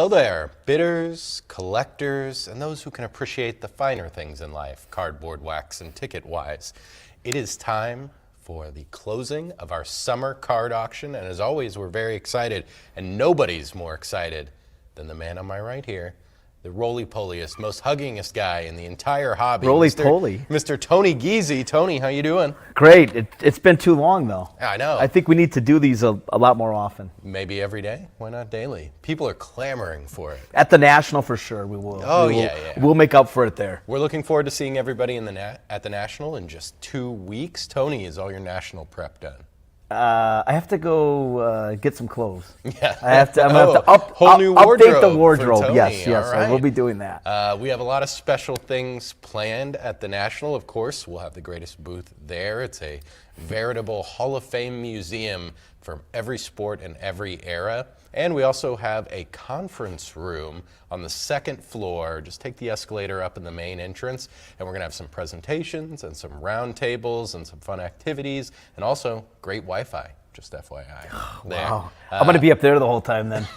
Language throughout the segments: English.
Hello there, bidders, collectors, and those who can appreciate the finer things in life, cardboard, wax, and ticket-wise. It is time for the closing of our summer card auction, and as always, we're very excited, and nobody's more excited than the man on my right here, the roly-poliest, most huggingest guy in the entire hobby. Roly-poly. Mr. Tony Giese. Tony, how you doing? Great. It's been too long, though. I know. I think we need to do these a lot more often. Maybe every day. Why not daily? People are clamoring for it. At the National, for sure, we will. Oh, yeah. yeah. We'll make up for it there. We're looking forward to seeing everybody in at the National in just 2 weeks. Tony, is all your National prep done? I have to go get some clothes. Yeah. I'm gonna have to whole new wardrobe update the wardrobe. for Tony. Yes. All right. I will be doing that. We have a lot of special things planned at the National. Of course, we'll have the greatest booth there. It's a veritable Hall of Fame museum from every sport and every era. And we also have a conference room on the second floor. Just take the escalator up in the main entrance, and we're going to have some presentations and some round tables and some fun activities, and also great Wi-Fi, just FYI. Wow. I'm going to be up there the whole time then.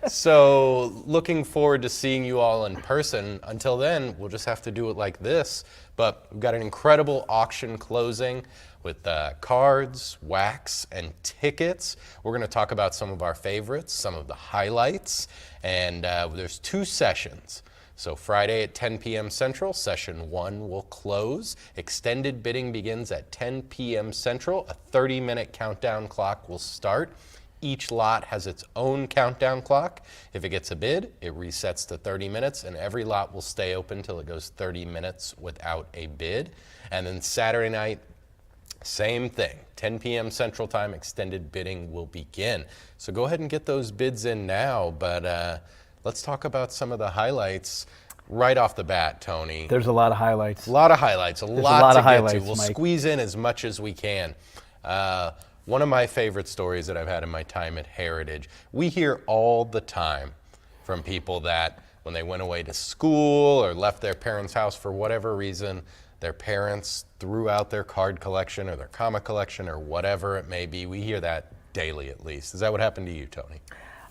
So looking forward to seeing you all in person. Until then, we'll just have to do it like this. But we've got an incredible auction closing with cards, wax, and tickets. We're going to talk about some of our favorites, some of the highlights, and there's 2 sessions. So Friday at 10 p.m. Central, session 1 will close. Extended bidding begins at 10 p.m. Central. A 30-minute countdown clock will start. Each lot has its own countdown clock. If it gets a bid, it resets to 30 minutes, and every lot will stay open till it goes 30 minutes without a bid. And then Saturday night, same thing, 10 p.m. Central Time, extended bidding will begin. So go ahead and get those bids in now, but let's talk about some of the highlights right off the bat, Tony. There's a lot of highlights. A lot of highlights, a lot to get to. We'll Mike. squeeze in as much as we can. One of my favorite stories that I've had in my time at Heritage, we hear all the time from people that when they went away to school or left their parents' house for whatever reason, their parents threw out their card collection or their comic collection or whatever it may be. We hear that daily at least. Is that what happened to you, Tony?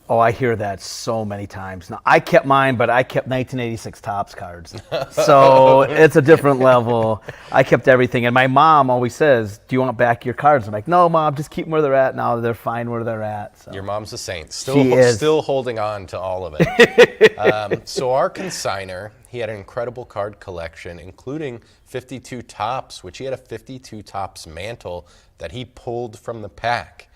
Oh, I hear that so many times. Now, I kept mine, but I kept 1986 Topps cards. So it's a different level. I kept everything. And my mom always says, do you want back your cards? I'm like, no, Mom, just keep them where they're at. Now they're fine where they're at. So. Your mom's a saint. She is. Still holding on to all of it. So our consignor, he had an incredible card collection, including 52 Topps, which he had a 52 Topps mantle that he pulled from the pack.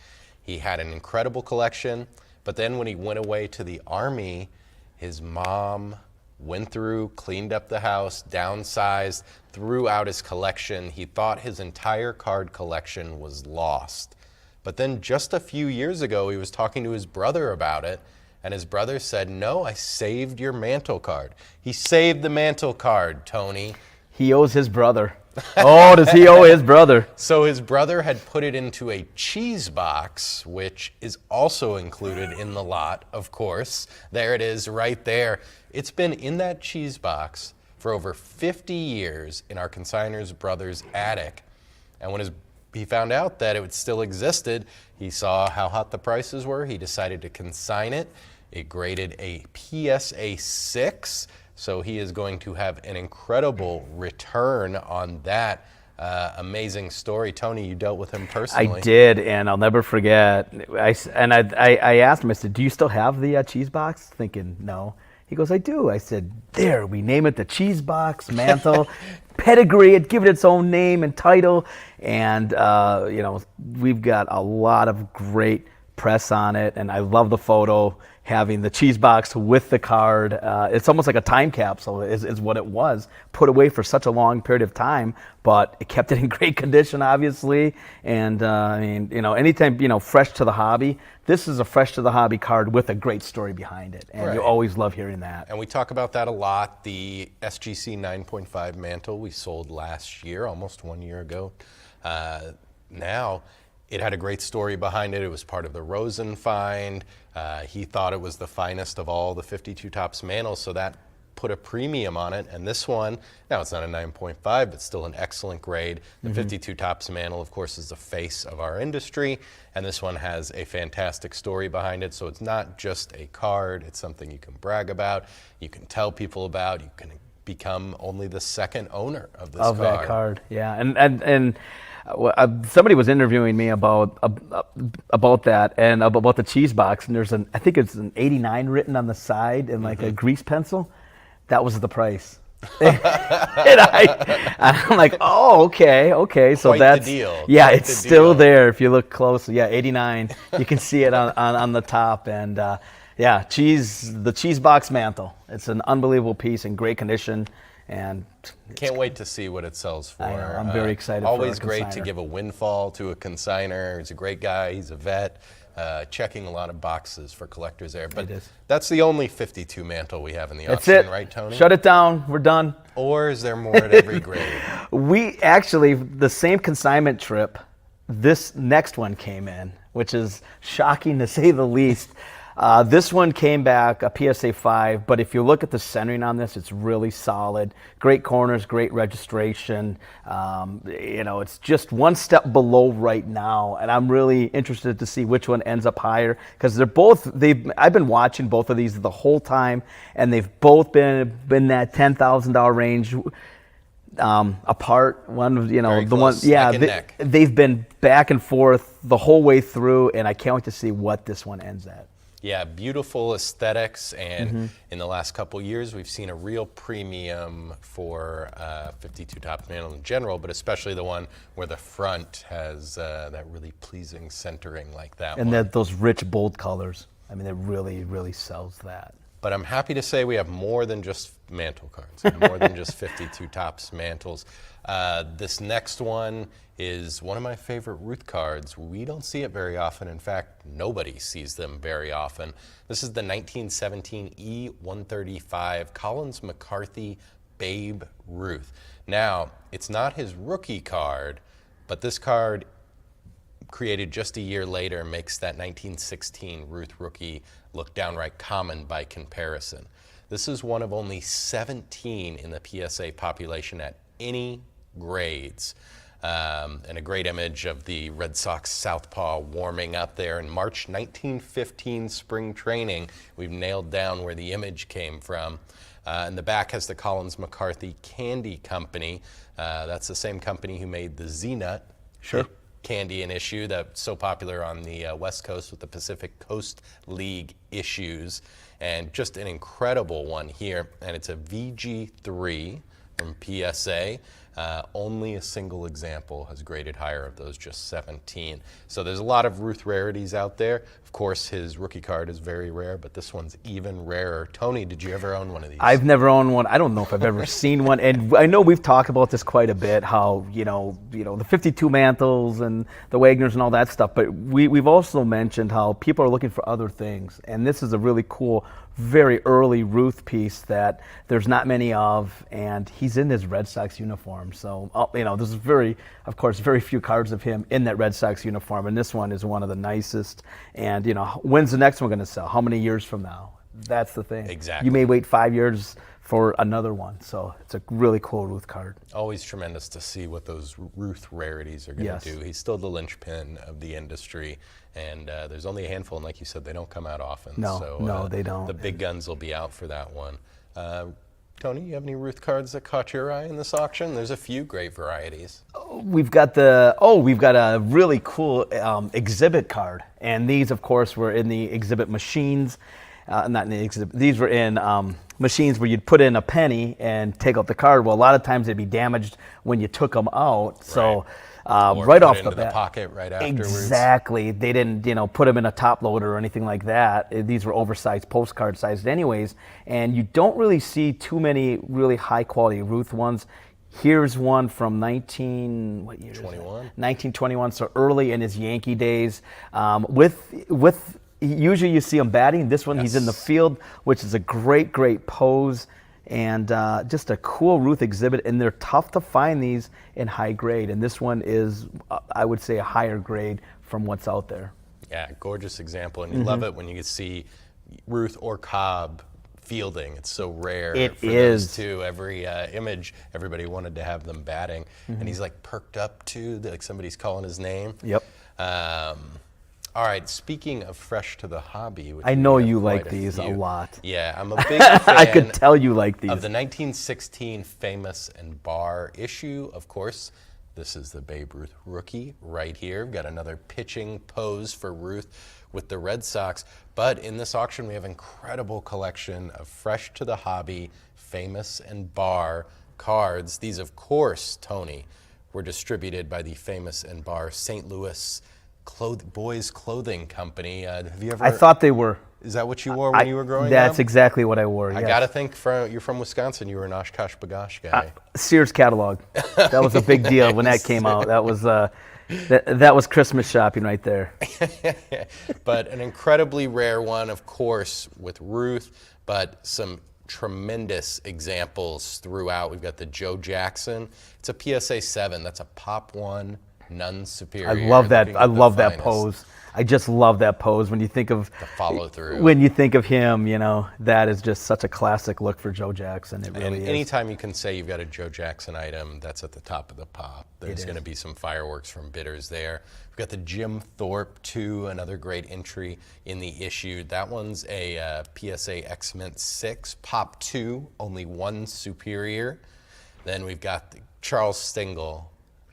He had an incredible collection. But then when he went away to the Army, his mom went through, cleaned up the house, downsized, threw out his collection. He thought his entire card collection was lost. But then just a few years ago, he was talking to his brother about it, and his brother said, no, I saved your mantle card. He saved the mantle card, Tony. He owes his brother. Oh, does he owe his brother? So his brother had put it into a cheese box, which is also included in the lot, of course. There it is right there. It's been in that cheese box for over 50 years in our consignor's brother's attic. And when he found out that it still existed, he saw how hot the prices were. He decided to consign it. It graded a PSA 6. So he is going to have an incredible return on that amazing story. Tony, you dealt with him personally. I did, and I'll never forget. I asked him, I said, do you still have the cheese box? Thinking, no. He goes, I do. I said, there, we name it the cheese box mantle. Pedigree it, give it its own name and title. And, we've got a lot of great press on it, and I love the photo. Having the cheese box with the card, it's almost like a time capsule is what it was, put away for such a long period of time, but it kept it in great condition, obviously. And anytime, fresh to the hobby, this is a fresh to the hobby card with a great story behind it. And You always love hearing that. And we talk about that a lot. The SGC 9.5 mantle we sold last year, almost 1 year ago. Now, it had a great story behind it. It was part of the Rosen find. He thought it was the finest of all the 52 Topps mantles, so that put a premium on it. And this one, now it's not a 9.5, but still an excellent grade. The 52 tops mantle, of course, is the face of our industry. And this one has a fantastic story behind it. So it's not just a card. It's something you can brag about. You can tell people about. You can become only the second owner of this card. That card, yeah. And somebody was interviewing me about that and about the cheese box, and there's I think it's an 89 written on the side in like a grease pencil. That was the price. And I'm like, oh, okay. So Quite that's the deal. Yeah, Quite it's the still deal. there if you look closely. Yeah, 89. You can see it on the top, and yeah, the cheese box mantle. It's an unbelievable piece in great condition, and can't wait to see what it sells for. I know, I'm very excited. Always for our great to consignor. give a windfall to a consigner. He's a great guy. He's a vet. Checking a lot of boxes for collectors there. But It is. that's the only 52 mantle we have in the That's auction, it. right, Tony? Shut it down. We're done. Or is there more at every grade? We actually, the same consignment trip, this next one came in, which is shocking to say the least. This one came back a PSA 5, but if you look at the centering on this, it's really solid. Great corners, great registration. It's just one step below right now, and I'm really interested to see which one ends up higher, because I've been watching both of these the whole time, and they've both been that $10,000 range. Apart, one, Very the one, close, yeah, neck and neck. they've been back and forth the whole way through, and I can't wait to see what this one ends at. Yeah, beautiful aesthetics, and in the last couple years, we've seen a real premium for 52 top mantle in general, but especially the one where the front has that really pleasing centering like that And one. those rich, bold colors. I mean, it really, really sells that. But I'm happy to say we have more than just mantle cards, and more than just 52 tops mantles. This next one is one of my favorite Ruth cards. We don't see it very often. In fact, nobody sees them very often. This is the 1917 E135 Collins McCarthy Babe Ruth. Now, it's not his rookie card, but this card, created just a year later, makes that 1916 Ruth rookie look downright common by comparison. This is one of only 17 in the PSA population at any grades. And a great image of the Red Sox southpaw warming up there in March 1915 spring training. We've nailed down where the image came from. And the back has the Collins McCarthy Candy Company. That's the same company who made the Z-Nut candy and issue that's so popular on the West Coast with the Pacific Coast League issues. And just an incredible one here. And it's a VG3 from PSA. Only a single example has graded higher of those just 17. So there's a lot of Ruth rarities out there. Of course, his rookie card is very rare, but this one's even rarer. Tony, did you ever own one of these? I've never owned one. I don't know if I've ever seen one. And I know we've talked about this quite a bit, how, the 52 mantles and the Wagners and all that stuff. But we've also mentioned how people are looking for other things. And this is a really cool, very early Ruth piece that there's not many of, and he's in his Red Sox uniform. So, there's very few cards of him in that Red Sox uniform, and this one is one of the nicest. And, when's the next one going to sell? How many years from now? That's the thing. Exactly. You may wait 5 years for another one. So it's a really cool Ruth card. Always tremendous to see what those Ruth rarities are going to do. He's still the linchpin of the industry, and there's only a handful, and like you said, they don't come out often. No, they don't. The big guns will be out for that one. Tony, you have any Ruth cards that caught your eye in this auction? There's a few great varieties. We've got a really cool exhibit card, and these, of course, were in the exhibit machines. Not in the exhibit. These were in machines where you'd put in a penny and take out the card. Well, a lot of times they'd be damaged when you took them out. So right off the bat, the pocket right afterwards. Exactly. They didn't, put them in a top loader or anything like that. These were oversized postcard sized anyways, and you don't really see too many really high quality Ruth ones. Here's one from 1921, so early in his Yankee days. Usually you see him batting. This one, He's in the field, which is a great, great pose, and just a cool Ruth exhibit. And they're tough to find these in high grade. And this one is, I would say, a higher grade from what's out there. Yeah, gorgeous example. And you love it when you see Ruth or Cobb fielding. It's so rare It for is. those two. Every image, everybody wanted to have them batting. And he's like perked up too, like somebody's calling his name. Yep. All right, speaking of fresh to the hobby, which I we know have you quite like these a few. lot. Yeah, I'm a big fan I could tell you like these. of the 1916 Famous and Bar issue, of course. This is the Babe Ruth rookie right here. We've got another pitching pose for Ruth with the Red Sox. But in this auction, we have an incredible collection of fresh to the hobby, Famous and Bar cards. These, of course, Tony, were distributed by the Famous and Bar St. Louis boys clothing company. Have you ever? I thought they were. Is that what you wore when you were growing up? That's exactly what I wore. I yes. gotta think you're from Wisconsin. You were an Oshkosh Bagosh guy. Sears catalog. That was a big deal when that came out. That was that was Christmas shopping right there. But an incredibly rare one, of course, with Ruth, but some tremendous examples throughout. We've got the Joe Jackson. It's a PSA 7. That's a Pop 1, none superior. I love that. Looking I at the love that finest. pose. I just love that pose. When you think of The follow through. when you think of him, that is just such a classic look for Joe Jackson. It And really is. anytime you can say you've got a Joe Jackson item, that's at the top of the pop. There's going to be some fireworks from bidders there. We've got the Jim Thorpe 2, another great entry in the issue. That one's a PSA X-Mint 6, Pop 2, only one superior. Then we've got the Charles Stengel.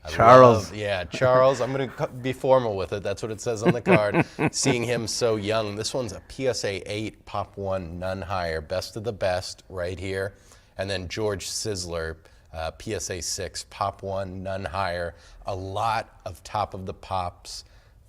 Charles. Charles. I'm going to be formal with it. That's what it says on the card. Seeing him so young. This one's a PSA 8, Pop 1, none higher. Best of the best right here. And then George Sizzler, PSA 6, Pop 1, none higher. A lot of top of the pops,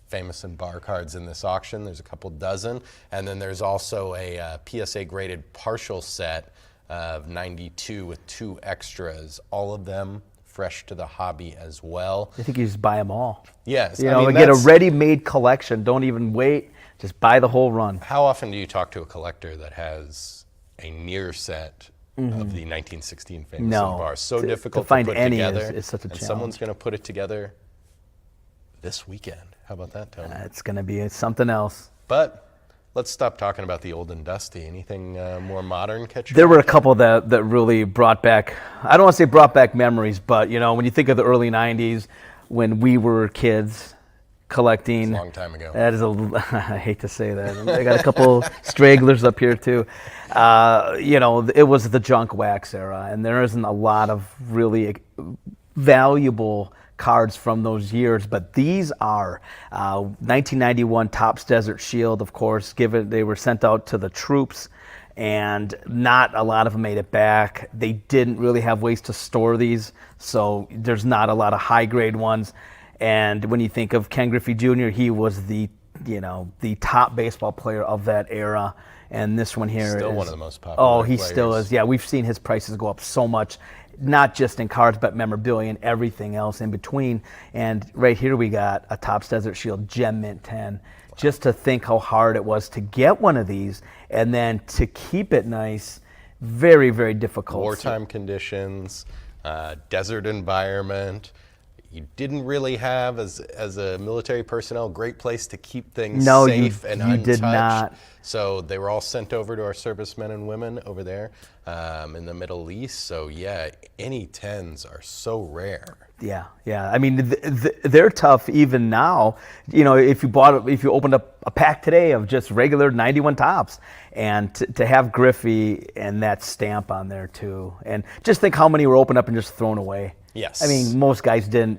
Famous and Bar cards in this auction. There's a couple dozen. And then there's also a PSA graded partial set of 92 with 2 extras. All of them fresh to the hobby as well. I think you just buy them all. Yes. Get a ready-made collection. Don't even wait. Just buy the whole run. How often do you talk to a collector that has a near set of the 1916 Famous and Bar? So difficult to find put any together. is such a and challenge. someone's going to put it together this weekend. How about that, Tony? It's going to be something else. But let's stop talking about the old and dusty. Anything more modern catch your There were a eye? couple that really brought back, I don't want to say brought back memories, but when you think of the early 90s when we were kids collecting. It's a long time ago. That is I hate to say that. I got a couple stragglers up here too. It was the junk wax era, and there isn't a lot of really valuable cards from those years, but these are 1991 Topps Desert Shield, of course, given they were sent out to the troops, and not a lot of them made it back. They didn't really have ways to store these, so there's not a lot of high grade ones. And when you think of Ken Griffey Jr., he was the top baseball player of that era. And this one here Still is one of the most popular Oh, he players. still is. Yeah, we've seen his prices go up so much, not just in cards, but memorabilia and everything else in between. And right here we got a Topps Desert Shield Gem Mint 10. Just to think how hard it was to get one of these and then to keep it nice, very, very difficult. Wartime conditions, desert environment. You didn't really have, as a military personnel, great place to keep things safe and you untouched. did not. So they were all sent over to our servicemen and women over there in the Middle East. So yeah, any 10s are so rare. Yeah. I mean, they're tough even now. If you opened up a pack today of just regular 91 Topps, and to have Griffey and that stamp on there too, and just think how many were opened up and just thrown away. Yes. I mean, most guys didn't.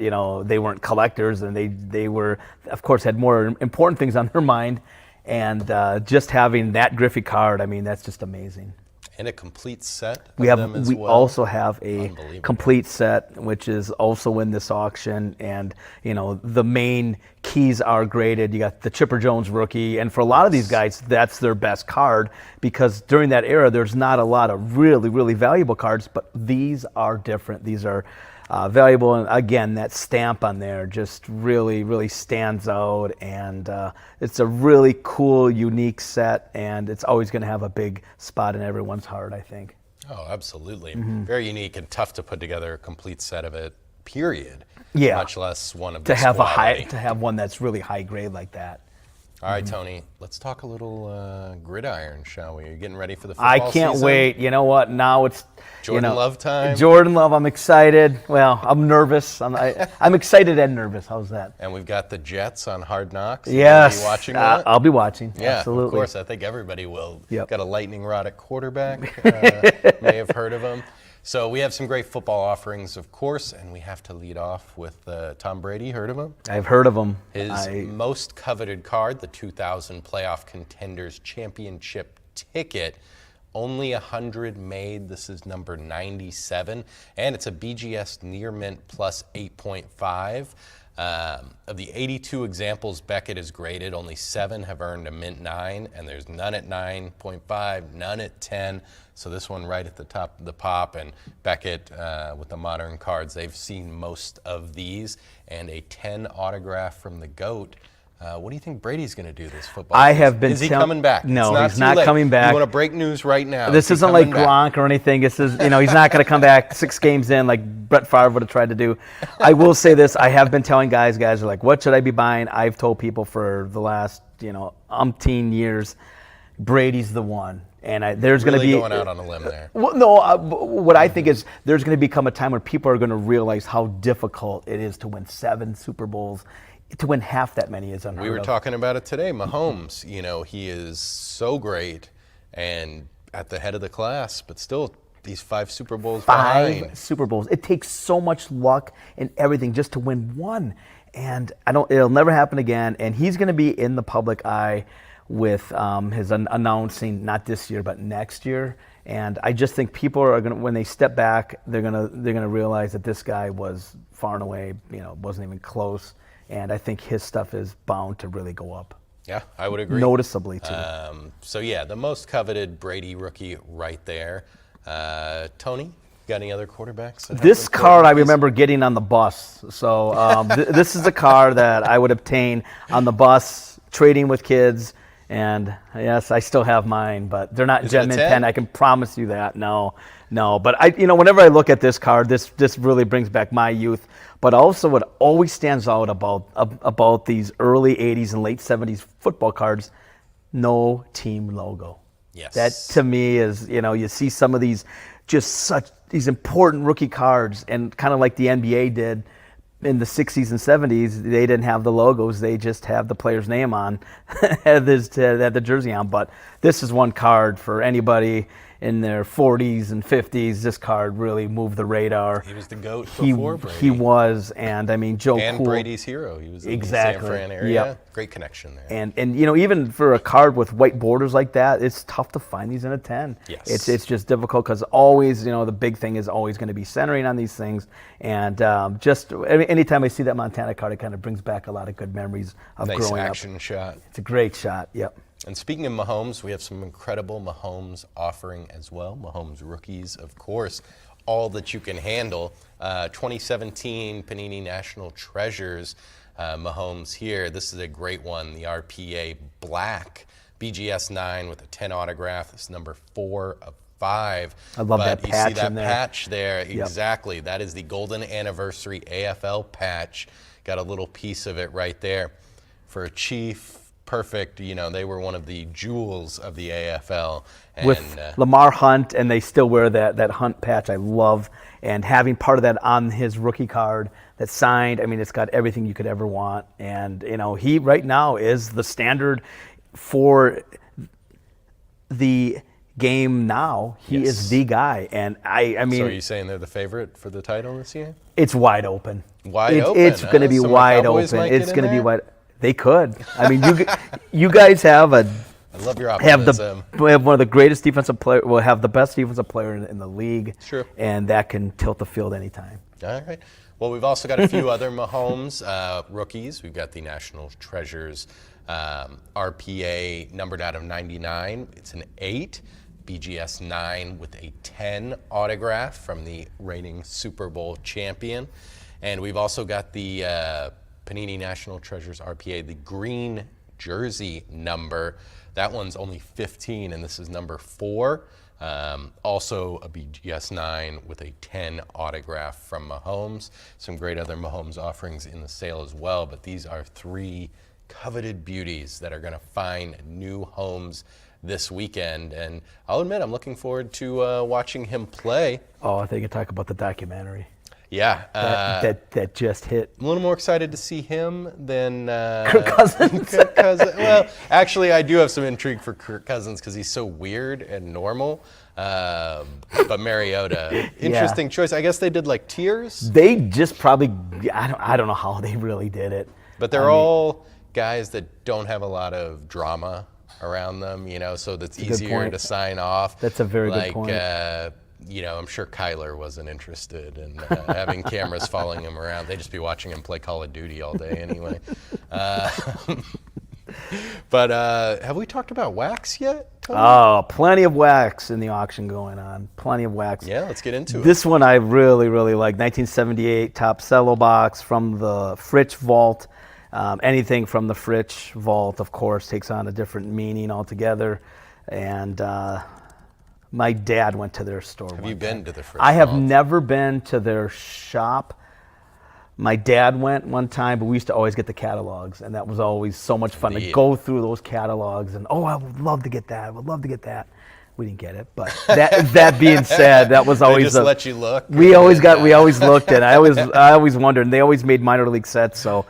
They weren't collectors, and they were, of course, had more important things on their mind. And just having that Griffey card, I mean, that's just amazing. And a complete set of We them as well. also have a Unbelievable. complete set, which is also in this auction, and the main keys are graded. You got the Chipper Jones rookie, and for a lot of these guys, that's their best card, because during that era, there's not a lot of really, really valuable cards, but these are different. These are valuable, and again, that stamp on there just really, really stands out, and it's a really cool, unique set, and it's always going to have a big spot in everyone's heart, I think. Oh, absolutely. Mm-hmm. Very unique and tough to put together a complete set of it, period. Yeah. Much less one of To this have quality. to have one that's really high grade like that. All right, Tony, let's talk a little gridiron, shall we? Are you getting ready for the I football can't season? wait. You know what? Now it's Jordan Love time. Jordan Love. I'm excited. Well, I'm nervous. I'm excited and nervous. How's that? And we've got the Jets on Hard Knocks. Yes. Will you be watching that? I'll be watching. Yeah, Absolutely. of course. I think everybody will. Yep. Got a lightning rod at quarterback. May have heard of him. So we have some great football offerings, of course, and we have to lead off with Tom Brady. Heard of him? I've heard of him. His most coveted card, the 2000 Playoff Contenders Championship ticket. Only 100 made. This is number 97, and it's a BGS near mint plus 8.5. Of the 82 examples Beckett has graded, only 7 have earned a mint 9, and there's none at 9.5, none at 10. So this one right at the top of the pop, and Beckett with the modern cards, they've seen most of these, and a 10 autograph from the GOAT. What do you think Brady's going to do this football season? I have been. Is he coming back? No, It's he's not too late. coming back. You want to break news right now? This isn't like Gronk or anything. This is, he's not going to come back 6 games in like Brett Favre would have tried to do. I will say this: I have been telling guys are like, "What should I be buying?" I've told people for the last, umpteen years, Brady's the one. And there's going to be going out on a limb there. Well, no, what I think is there's going to become a time where people are going to realize how difficult it is to win 7 Super Bowls. To win half that many is unheard of. We were talking about it today. Mahomes, he is so great and at the head of the class, but still these 5 Super Bowls 5 behind. Super Bowls. It takes so much luck and everything just to win one. And it'll never happen again. And he's going to be in the public eye with his announcing, not this year, but next year. And I just think people are going to, when they step back, they're going to realize that this guy was far and away, wasn't even close. And I think his stuff is bound to really go up. Yeah, I would agree. Noticeably, too. So, yeah, the most coveted Brady rookie right there. Tony, got any other quarterbacks? This card I remember getting on the bus. So this is a card that I would obtain on the bus, trading with kids. And, yes, I still have mine, but they're not Gem Mint 10. I can promise you that. No. But, whenever I look at this card, this really brings back my youth. But also what always stands out about these early 80s and late 70s football cards, no team logo. Yes. That to me is, you see some of these these important rookie cards, and kind of like the NBA did in the 60s and 70s, they didn't have the logos. They just have the player's name on, had the jersey on. But this is one card for anybody in their 40s and 50s. This card really moved the radar. He was the GOAT before Brady. He was, and Joe and Cool. Brady's hero. He was in Exactly. the San Fran area. Yep. Great connection there. And even for a card with white borders like that, it's tough to find these in a 10. Yes. It's just difficult because always, the big thing is always going to be centering on these things. And just anytime I see that Montana card, it kind of brings back a lot of good memories of Nice growing up. action shot. It's a great shot. Yep. And speaking of Mahomes, we have some incredible Mahomes offering as well. Mahomes rookies, of course, all that you can handle. 2017 Panini National Treasures Mahomes here. This is a great one, the RPA Black BGS 9 with a 10 autograph. This is number 4 of 5. I love that But patch you see that in there. patch there, Yep. exactly. That is the golden anniversary AFL patch. Got a little piece of it right there. For a Chief, perfect, they were one of the jewels of the AFL. And, With Lamar Hunt, and they still wear that Hunt patch I love. And having part of that on his rookie card that's signed, it's got everything you could ever want. And, he right now is the standard for the game now. He Yes. is the guy. And I mean. So are you saying they're the favorite for the title this year? It's wide open. Wide open, It's going to be Some of the wide Cowboys open. might get It's in going to be there? wide. They could. You guys have I love your have optimism. we have one of the greatest defensive player. We'll have the best defensive player in the league. Sure. And that can tilt the field anytime. All right. Well, we've also got a few other Mahomes rookies. We've got the National Treasures RPA numbered out of 99. It's an 8. BGS 9 with a 10 autograph from the reigning Super Bowl champion. And we've also got the Panini National Treasures RPA, the green jersey number. That one's only 15, and this is number 4. Also a BGS 9 with a 10 autograph from Mahomes. Some great other Mahomes offerings in the sale as well, but these are 3 coveted beauties that are going to find new homes this weekend. And I'll admit, I'm looking forward to watching him play. Oh, I think you talk about the documentary. Yeah. That just hit. I'm a little more excited to see him than Kirk Cousins. Kirk Cousins. Well, actually, I do have some intrigue for Kirk Cousins because he's so weird and normal. But Mariota, interesting choice. I guess they did like tiers. They just probably, I don't know how they really did it. But they're all guys that don't have a lot of drama around them, so that's easier to sign off. That's a very good point. I'm sure Kyler wasn't interested in having cameras following him around. They'd just be watching him play Call of Duty all day anyway. But have we talked about wax yet, Tony? Oh, plenty of wax in the auction going on. Plenty of wax. Yeah, let's get into it. This one I really, really like. 1978 top cello box from the Fritsch Vault. Anything from the Fritsch Vault, of course, takes on a different meaning altogether. And my dad went to their store. Have you been to the Fritsch Vault? I have never been to their shop. My dad went one time, but we used to always get the catalogs, and that was always so much fun to go through those catalogs. And I would love to get that. I would love to get that. We didn't get it, but that being said, that was always they just let you look. We always looked, and I always wondered. And they always made minor league sets, so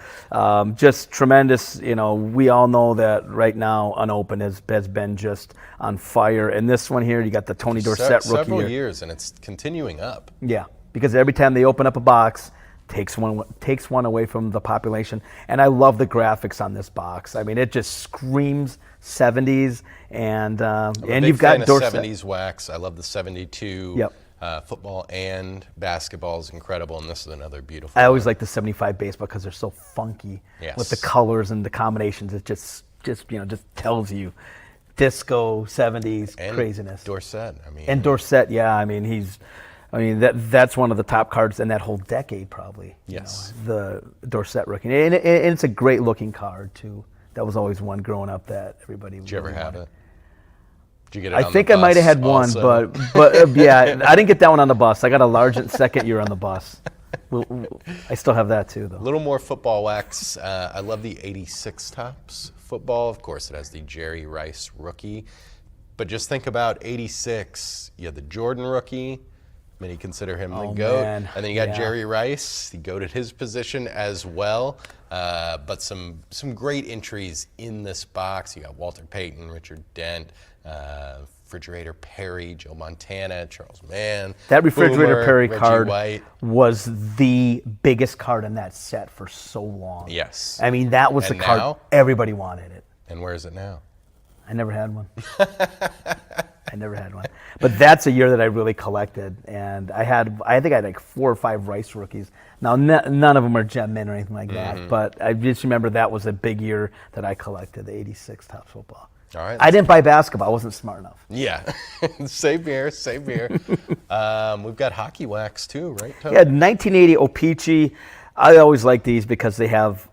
just tremendous. We all know that right now Unopened has been just on fire. And this one here, you got the Tony Dorsett rookie several years, and it's continuing up. Yeah, because every time they open up a box, takes one away from the population. And I love the graphics on this box. I mean, it just screams 70s, and you've got Dorsett. 70s wax. I love the 72. Yep. Football and basketball is incredible, and this is another beautiful I always one. like the 75 baseball because they're so funky with the Yes. colors and the combinations. It just tells you disco 70s And craziness. Dorsett. And Dorsett, that's one of the top cards in that whole decade, probably. Yes. The Dorsett rookie, and it's a great looking card too. That was always one growing up that everybody. Did you ever have it? Did you get it I on think the I might have bus had one, also? but yeah, I didn't get that one on the bus. I got a large second year on the bus. I still have that too, though. A little more football wax. I love the 86 Tops football. Of course, it has the Jerry Rice rookie. But just think about 86. You had the Jordan rookie. Many consider him the GOAT. Man. And then you got Jerry Rice. He GOATed his position as well. But some great entries in this box. You got Walter Payton, Richard Dent, Refrigerator Perry, Joe Montana, Charles Mann. That Refrigerator Boomer, Perry Reggie card White. was the biggest card in that set for so long. Yes. I mean, that was And the card now? everybody wanted it. And where is it now? I never had one. But that's a year that I really collected, and I think I had like 4 or 5 Rice rookies. Now none of them are gem mint or anything like that, but I just remember that was a big year that I collected the 86 Topps football. All right. I didn't buy basketball. I wasn't smart enough. Yeah. Same here. We've got hockey wax too, right, Tony? Yeah, 1980 O-Pee-Chee. I always like these because they have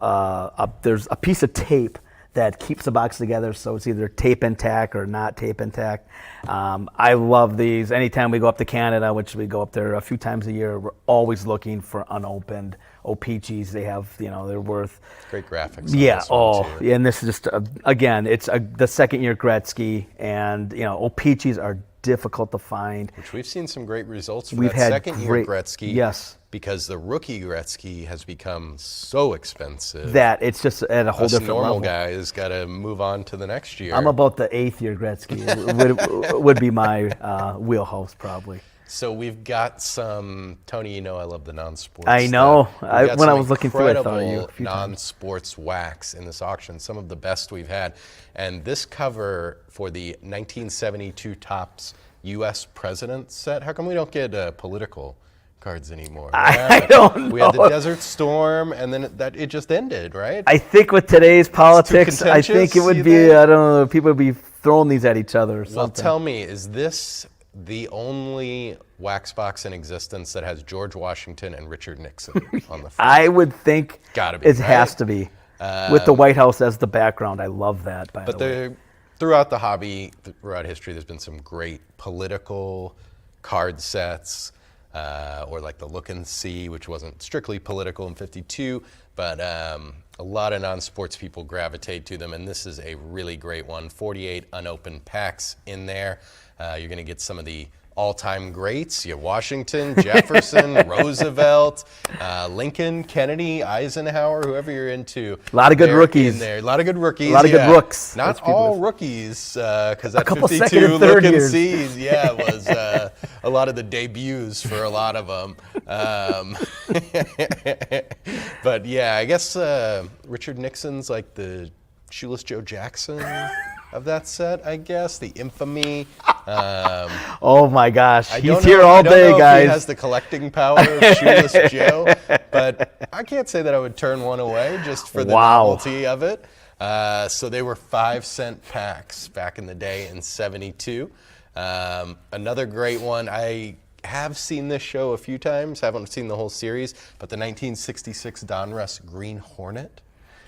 there's a piece of tape that keeps the box together, so it's either tape intact or not tape intact. I love these. Anytime we go up to Canada, which we go up there a few times a year, we're always looking for unopened O-Pee-Chees. They have, they're worth. Great graphics. On Yeah. this one, too. And this is just again, it's the second year Gretzky, and O-Pee-Chees are difficult to find. Which we've seen some great results from We've that had second year great- Gretzky. yes. Because the rookie Gretzky has become so expensive. That it's just at a whole Us different normal level. guys got to move on to the next year. I'm about the 8th year Gretzky. would be my wheelhouse probably. So we've got some, Tony, I love the non-sports I know. stuff. We've got When I some was looking through it, I thought of you a incredible few times. non-sports wax in this auction, some of the best we've had. And this cover for the 1972 Topps U.S. President set, how come we don't get political cards anymore? I don't know. We had the Desert Storm, and then it just ended, right? I think with today's politics, I think contentious, it would you be, think? I don't know, people would be throwing these at each other or Well, something. tell me, is this the only wax box in existence that has George Washington and Richard Nixon on the front? I would think Gotta be, it has right? to be. With the White House as the background. I love that, by But the way. throughout the hobby, throughout history, there's been some great political card sets. or like the Look and See, which wasn't strictly political in 52, but a lot of non-sports people gravitate to them, and this is a really great one. 48 unopened packs in there. You're going to get some of the all-time greats. You have Washington, Jefferson, Roosevelt, Lincoln, Kennedy, Eisenhower, whoever you're into. A lot of good rookies. In there. A lot of good rookies. A lot of good rooks. Not all rookies, because that couple 52 second and Look third and years. Sees, was a lot of the debuts for a lot of them. But yeah, I guess Richard Nixon's like the Shoeless Joe Jackson of that set, I guess. The infamy. Oh my gosh, he's here I all don't day, know guys. If he has the collecting power of Shoeless Joe, but I can't say that I would turn one away just for the novelty of it. So they were 5-cent packs back in the day in '72. Another great one. I have seen this show a few times. Haven't seen the whole series, but the 1966 Donruss Green Hornet.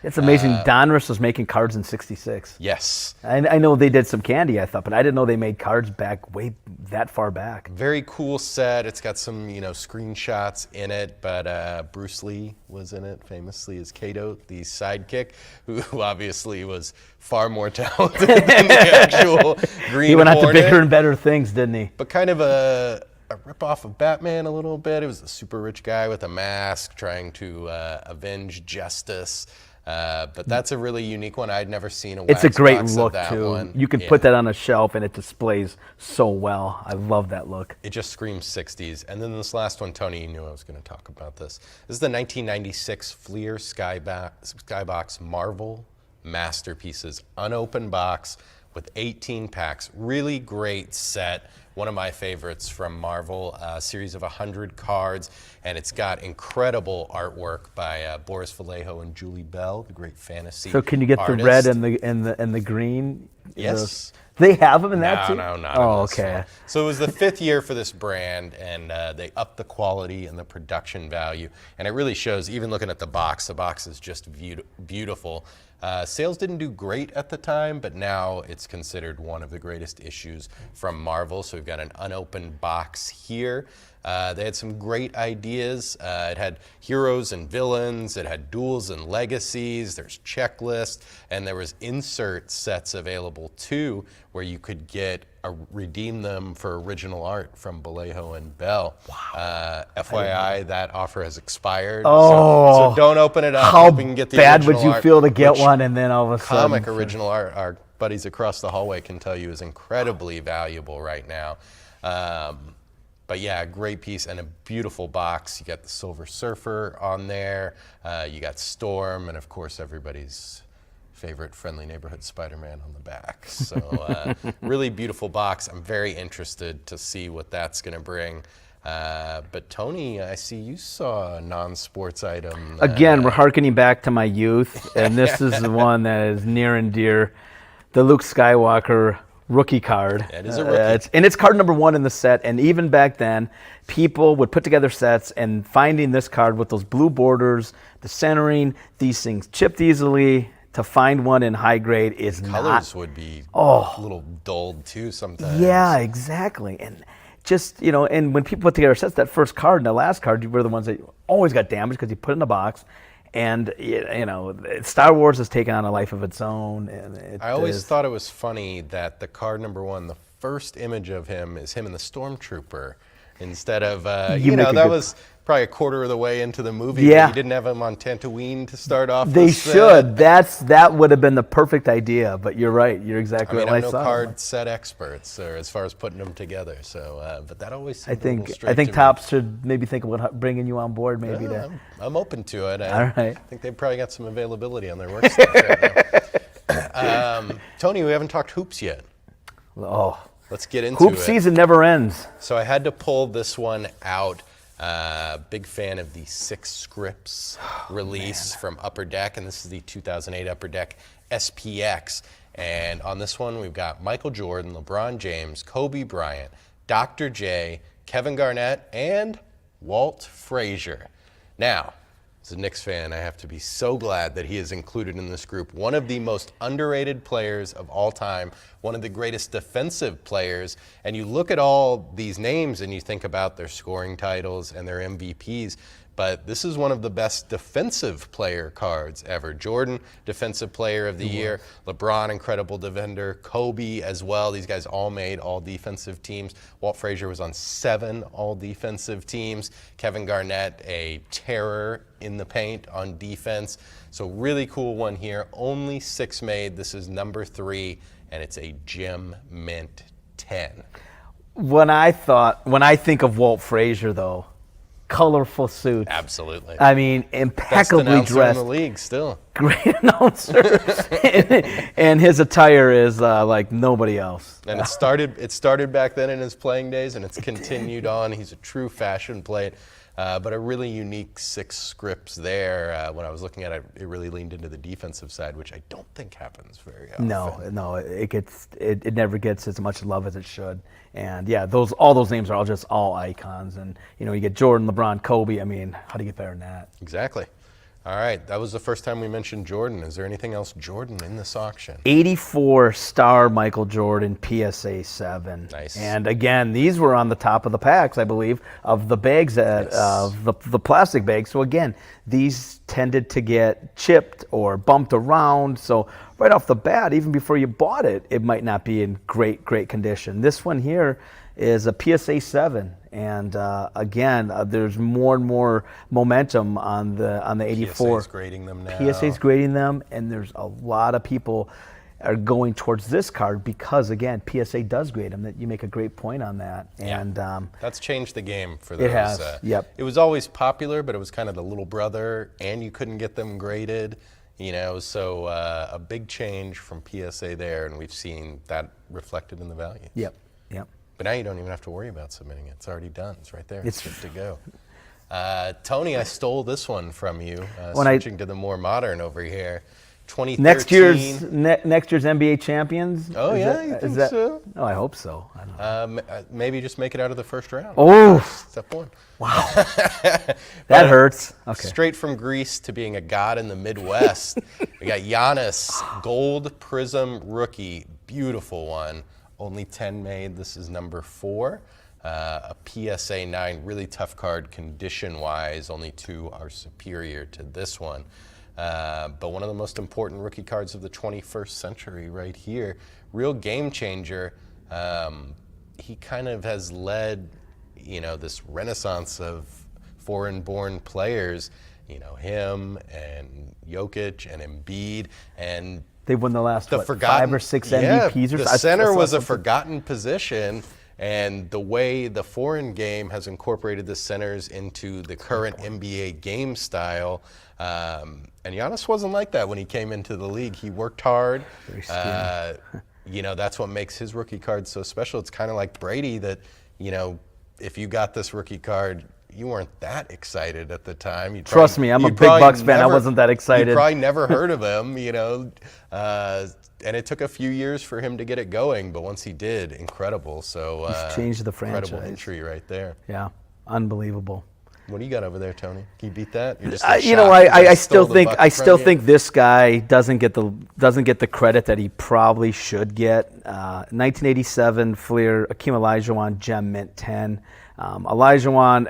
It's amazing. Donruss was making cards in '66. Yes. I know they did some candy, I thought, but I didn't know they made cards back way that far back. Very cool set. It's got some, screenshots in it, but Bruce Lee was in it, famously as Kato, the sidekick, who obviously was far more talented than the actual Green Hornet. He went on to bigger and better things, didn't he? But kind of a ripoff of Batman a little bit. It was a super rich guy with a mask trying to avenge justice. But that's a really unique one. I'd never seen a wax It's a great box look, of that too. one. You can put that on a shelf, and it displays so well. I love that look. It just screams 60s. And then this last one, Tony, you knew I was going to talk about this. This is the 1996 Fleer Skybox Marvel Masterpieces unopened box with 18 packs. Really great set. One of my favorites from Marvel, a series of 100 cards, and it's got incredible artwork by Boris Vallejo and Julie Bell, the great fantasy. So can you get artist. the red and the green? Yes. They have them in that too? No, not Oh, in this okay. one. So it was the 5th year for this brand, and they upped the quality and the production value. And it really shows, even looking at the box is just beautiful. Sales didn't do great at the time, but now it's considered one of the greatest issues from Marvel. So we've got an unopened box here. They had some great ideas. It had heroes and villains. It had duels and legacies. There's checklists, and there was insert sets available too, where you could redeem them for original art from Vallejo and Bell. Wow. FYI, that offer has expired. Oh, so don't open it up. How We can get the bad would original you art, feel to get which one and then all of a sudden? comic original art, our buddies across the hallway can tell you is incredibly valuable right now. But yeah, a great piece and a beautiful box. You got the Silver Surfer on there. You got Storm, and of course everybody's favorite Friendly Neighborhood Spider-Man on the back. So really beautiful box. I'm very interested to see what that's going to bring. But Tony, I see you saw a non-sports item. Again, we're hearkening back to my youth, and this is the one that is near and dear. The Luke Skywalker rookie card. It is a rookie. It's card number 1 in the set, and even back then, people would put together sets, and finding this card with those blue borders, the centering, these things chipped easily, to find one in high grade is Colors would be a little dulled too sometimes. Yeah, exactly. And just, and when people put together sets, that first card and the last card were the ones that always got damaged because you put it in a box. And, Star Wars has taken on a life of its own. And I always thought it was funny that the card number 1, the first image of him is him and the Stormtrooper. Instead of, that was probably a quarter of the way into the movie. Yeah. But you didn't have him on Tatooine to start off. They should. That would have been the perfect idea. But you're right. You're exactly right. I'm no card set experts, or as far as putting them together. So, but that always seemed a little straight I think to Topps should maybe think about bringing you on board. Maybe me. I'm open to it. All right. I think they've probably got some availability on their work stuff right now. Tony, we haven't talked hoops yet. Oh. Let's get into it. Hoop season never ends. So I had to pull this one out. Big fan of the 6 Scripts release from Upper Deck, and this is the 2008 Upper Deck SPX. And on this one, we've got Michael Jordan, LeBron James, Kobe Bryant, Dr. J, Kevin Garnett, and Walt Frazier. Now, As a Knicks fan, I have to be so glad that he is included in this group. One of the most underrated players of all time, one of the greatest defensive players. And you look at all these names and you think about their scoring titles and their MVPs. But this is one of the best defensive player cards ever. Jordan, Defensive Player of the Year. LeBron, incredible defender. Kobe as well. These guys all made all defensive teams. Walt Frazier was on 7 all defensive teams. Kevin Garnett, a terror in the paint on defense. So really cool one here. Only 6 made. This is number 3, and it's a Gem Mint 10. When I think of Walt Frazier, though, colorful suits. Absolutely. I mean, impeccably Best announcer dressed. in the league still. Great announcer. And his attire is like nobody else. And it started back then in his playing days, and it's continued on. He's a true fashion plate. But a really unique 6 scripts there. When I was looking at it, it really leaned into the defensive side, which I don't think happens very often. No, it never gets as much love as it should. And yeah, all those names are all icons. And you get Jordan, LeBron, Kobe. I mean, how do you get better than that? Exactly. All right, that was the first time we mentioned Jordan. Is there anything else Jordan in this auction? 84 star Michael Jordan PSA 7. Nice. And again, these were on the top of the packs, I believe, of the bags, of the plastic bags. So again, these tended to get chipped or bumped around. So right off the bat, even before you bought it, it might not be in great condition. This one here is a PSA 7. And again, there's more and more momentum on the 84. PSA's grading them now. PSA's grading them, and there's a lot of people are going towards this card because, again, PSA does grade them. That you make a great point on that. And that's changed the game for those. It has. Yep. It was always popular, but it was kind of the little brother, and you couldn't get them graded. So a big change from PSA there, and we've seen that reflected in the value. Yep. But now you don't even have to worry about submitting it. It's already done. It's right there. It's good to go. Tony, I stole this one from you. Switching to the more modern over here. 2013. Next year's NBA champions. Oh, you think so? Oh, I hope so. I don't know. Maybe just make it out of the first round. Oh, Step 1. Wow. That hurts. Okay. Straight from Greece to being a god in the Midwest. We got Giannis, gold prism rookie. Beautiful one. Only 10 made. This is number 4. A PSA 9, really tough card condition-wise. Only 2 are superior to this one. But one of the most important rookie cards of the 21st century right here. Real game changer. He kind of has led, this renaissance of foreign-born players. Him and Jokic and Embiid and they won the last 5 or 6 MVPs. The center was a forgotten position, and the way the foreign game has incorporated the centers into the current NBA game style. And Giannis wasn't like that when he came into the league. He worked hard. Very skinny. That's what makes his rookie card so special. It's kind of like Brady that, if you got this rookie card, you weren't that excited at the time. Trust me, I'm a big Bucks fan. I wasn't that excited. You probably never heard of him, and it took a few years for him to get it going, but once he did, incredible. So he's changed the franchise. Incredible entry right there. Yeah, unbelievable. What do you got over there, Tony? Can you beat that? You're just I still think this guy doesn't get the credit that he probably should get. 1987 Fleer Akeem Olajuwon Gem Mint 10. Olajuwon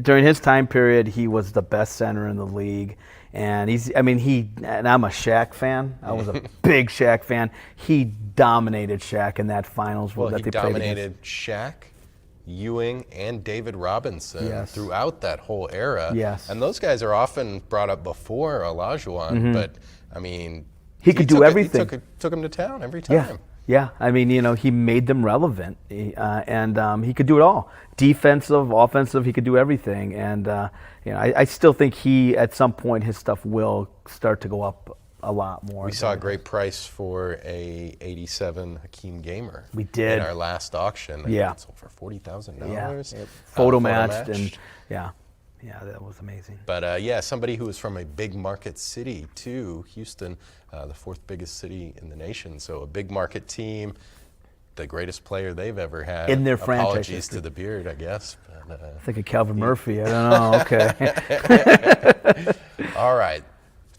during his time period, he was the best center in the league. And I'm a Shaq fan. I was a big Shaq fan. He dominated Shaq in that finals. Well, he dominated Shaq, Ewing, and David Robinson throughout that whole era. Yes. And those guys are often brought up before Olajuwon, but he could do everything. He took him to town every time. Yeah, he made them relevant, and he could do it all. Defensive, offensive, he could do everything. And I still think at some point, his stuff will start to go up a lot more. We saw a great price for a '87 Hakeem Gamer. We did in our last auction. Yeah, it sold for $40,000. Yeah, photo matched, and that was amazing. But somebody who was from a big market city too, Houston, the 4th biggest city in the nation. So a big market team the greatest player they've ever had. In their franchise Apologies history. to the beard, I guess. But, I think of Calvin Murphy. I don't know. Okay. all right.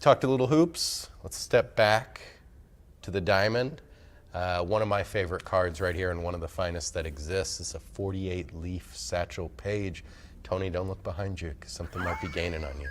Talked a little hoops. Let's step back to the diamond. One of my favorite cards right here, and one of the finest that exists, is a 48-leaf Satchel Paige. Tony, don't look behind you, because something might be gaining on you.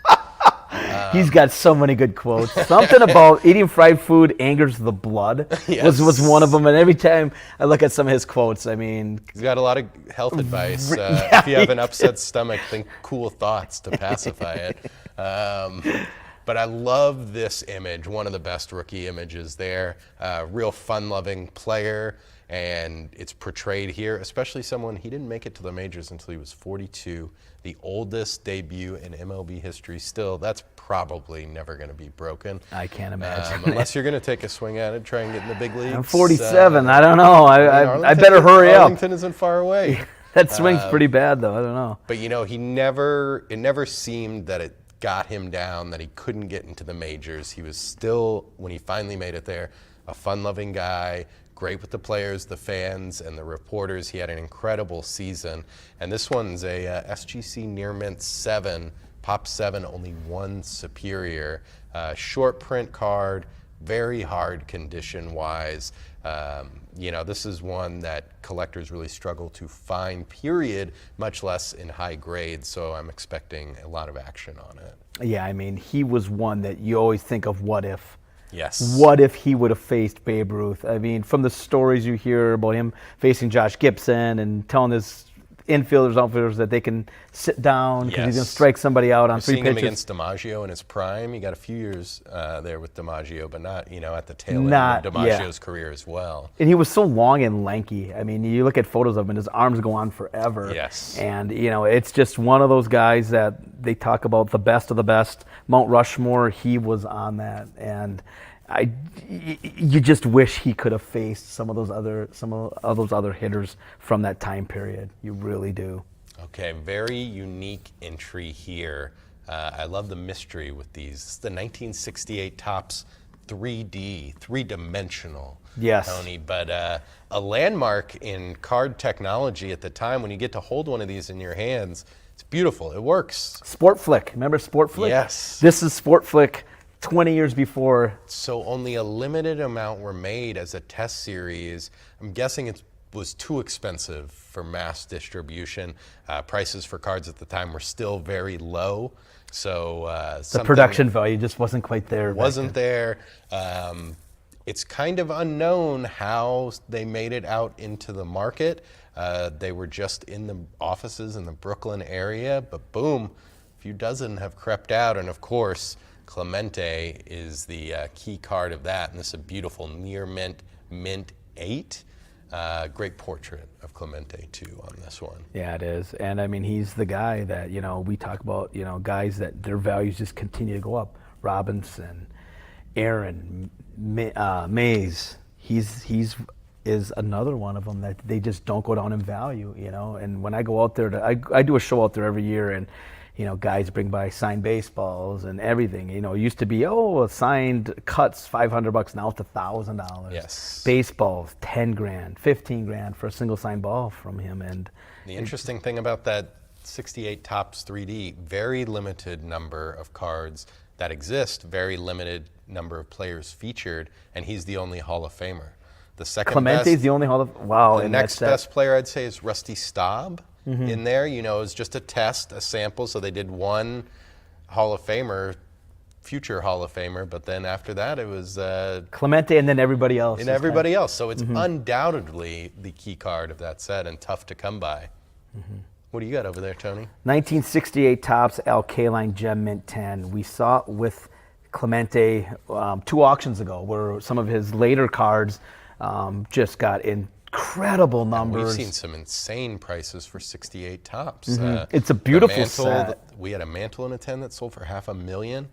He's got so many good quotes. Something about eating fried food angers the blood Yes. was one of them. And every time I look at some of his quotes, I mean, He's got a lot of health advice. Yeah, If you have an upset stomach, think cool thoughts to pacify it. But I love this image, one of the best rookie images there. Real fun-loving player, and it's portrayed here, especially someone, he didn't make it to the majors until he was 42. The oldest debut in MLB history still. That's probably never going to be broken. I can't imagine. Unless you're going to take a swing at it, try and get in the big leagues. I'm 47. I don't know. I better hurry up. Arlington isn't far away. That swing's pretty bad, though. I don't know. But it never seemed that it got him down, that he couldn't get into the majors. He was still, when he finally made it there, a fun-loving guy, great with the players, the fans, and the reporters. He had an incredible season. And this one's a SGC Near Mint 7, Pop 7, only one superior. Short print card, very hard condition-wise. This is one that collectors really struggle to find, period, much less in high grades. So I'm expecting a lot of action on it. Yeah, I mean, he was one that you always think of what if. Yes. What if he would have faced Babe Ruth? I mean, from the stories you hear about him facing Josh Gibson and telling his outfielders that they can sit down because he's going to strike somebody out on three seeing pitches. him against DiMaggio in his prime. He got a few years there with DiMaggio, but not, at the tail end of DiMaggio's career as well. And he was so long and lanky. I mean, you look at photos of him and his arms go on forever. Yes. And, it's just one of those guys that they talk about the best of the best. Mount Rushmore, he was on that. And you just wish he could have faced some of those other hitters from that time period. You really do. Okay, very unique entry here. I love the mystery with these. This is the 1968 Topps 3D, three-dimensional. Yes. Tony, but a landmark in card technology at the time. When you get to hold one of these in your hands, it's beautiful. It works. Sport Flick. Remember Sport Flick? Yes. This is Sport Flick 20 years before. So only a limited amount were made as a test series. I'm guessing it was too expensive for mass distribution. Prices for cards at the time were still very low. So the production value just wasn't quite there. Wasn't there. It's kind of unknown how they made it out into the market. They were just in the offices in the Brooklyn area, but boom, a few dozen have crept out. And of course, Clemente is the key card of that, and this is a beautiful near mint 8. Great portrait of Clemente too on this one. Yeah, it is. And I mean, he's the guy that, we talk about, guys that their values just continue to go up. Robinson, Aaron, Mays, he's is another one of them that they just don't go down in value, And when I go out there, I do a show out there every year, and guys bring by signed baseballs and everything. It used to be, signed cuts, $500, now it's $1,000. Yes. Baseballs, $10,000, $15,000 for a single signed ball from him. And the interesting thing about that 68 Topps 3D, very limited number of cards that exist, very limited number of players featured, and he's the only Hall of Famer. The second Clemente's best, the only Hall of Wow. The next best player I'd say is Rusty Staub. In there, it was just a test, a sample. So they did one Hall of Famer, future Hall of Famer, but then after that it was Clemente and then everybody else. And everybody else. So it's undoubtedly the key card of that set and tough to come by. What do you got over there, Tony? 1968 Topps Alkaline Gem Mint 10. We saw it with Clemente 2 auctions ago, where some of his later cards just got incredible numbers. We've seen some insane prices for 68 Topps. It's a beautiful set. We had a mantle in a 10 that sold for $500,000.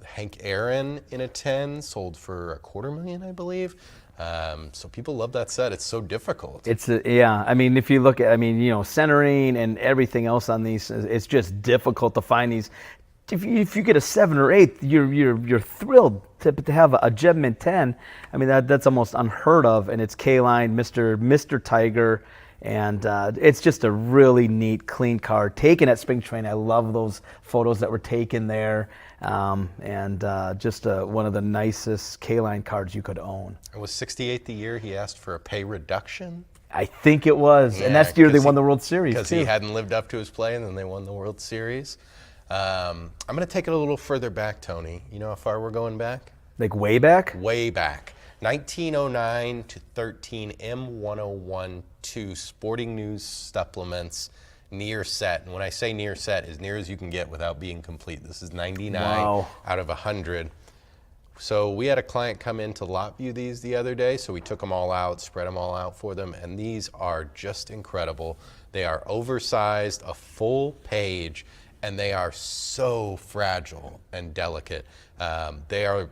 Hank Aaron in a 10 sold for $250,000, I believe. So people love that set. It's so difficult. I mean, if you look at, centering and everything else on these, it's just difficult to find these if you get a 7 or 8, you're thrilled to have a gem mint 10. I mean that's almost unheard of, and it's K-Line, Mr. Tiger, and it's just a really neat, clean card taken at Spring Training. I love those photos that were taken there, and just one of the nicest K-Line cards you could own. It was 68 the year he asked for a pay reduction. I think it was, and that's the year they won the World Series because he hadn't lived up to his play, and then they won the World Series. I'm going to take it a little further back, Tony. You know how far we're going back? Like way back? Way back. 1909 to 13, M1012 Sporting News Supplements near set. And when I say near set, as near as you can get without being complete. This is 99 out of 100. So we had a client come in to lot view these the other day, so we took them all out, spread them all out for them, and these are just incredible. They are oversized, a full page, and they are so fragile and delicate. They are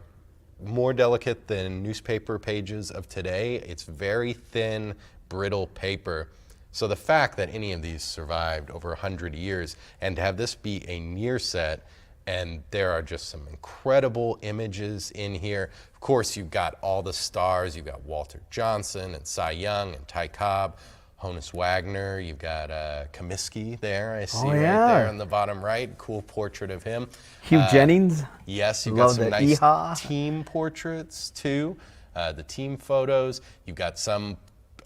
more delicate than newspaper pages of today. It's very thin, brittle paper. So the fact that any of these survived over 100 years, and to have this be a near set, and there are just some incredible images in here. Of course, you've got all the stars. You've got Walter Johnson and Cy Young and Ty Cobb, Honus Wagner. You've got Comiskey there, I see right there on the bottom right. Cool portrait of him. Hugh Jennings. Yes, you've got some nice team portraits too. The team photos. You've got some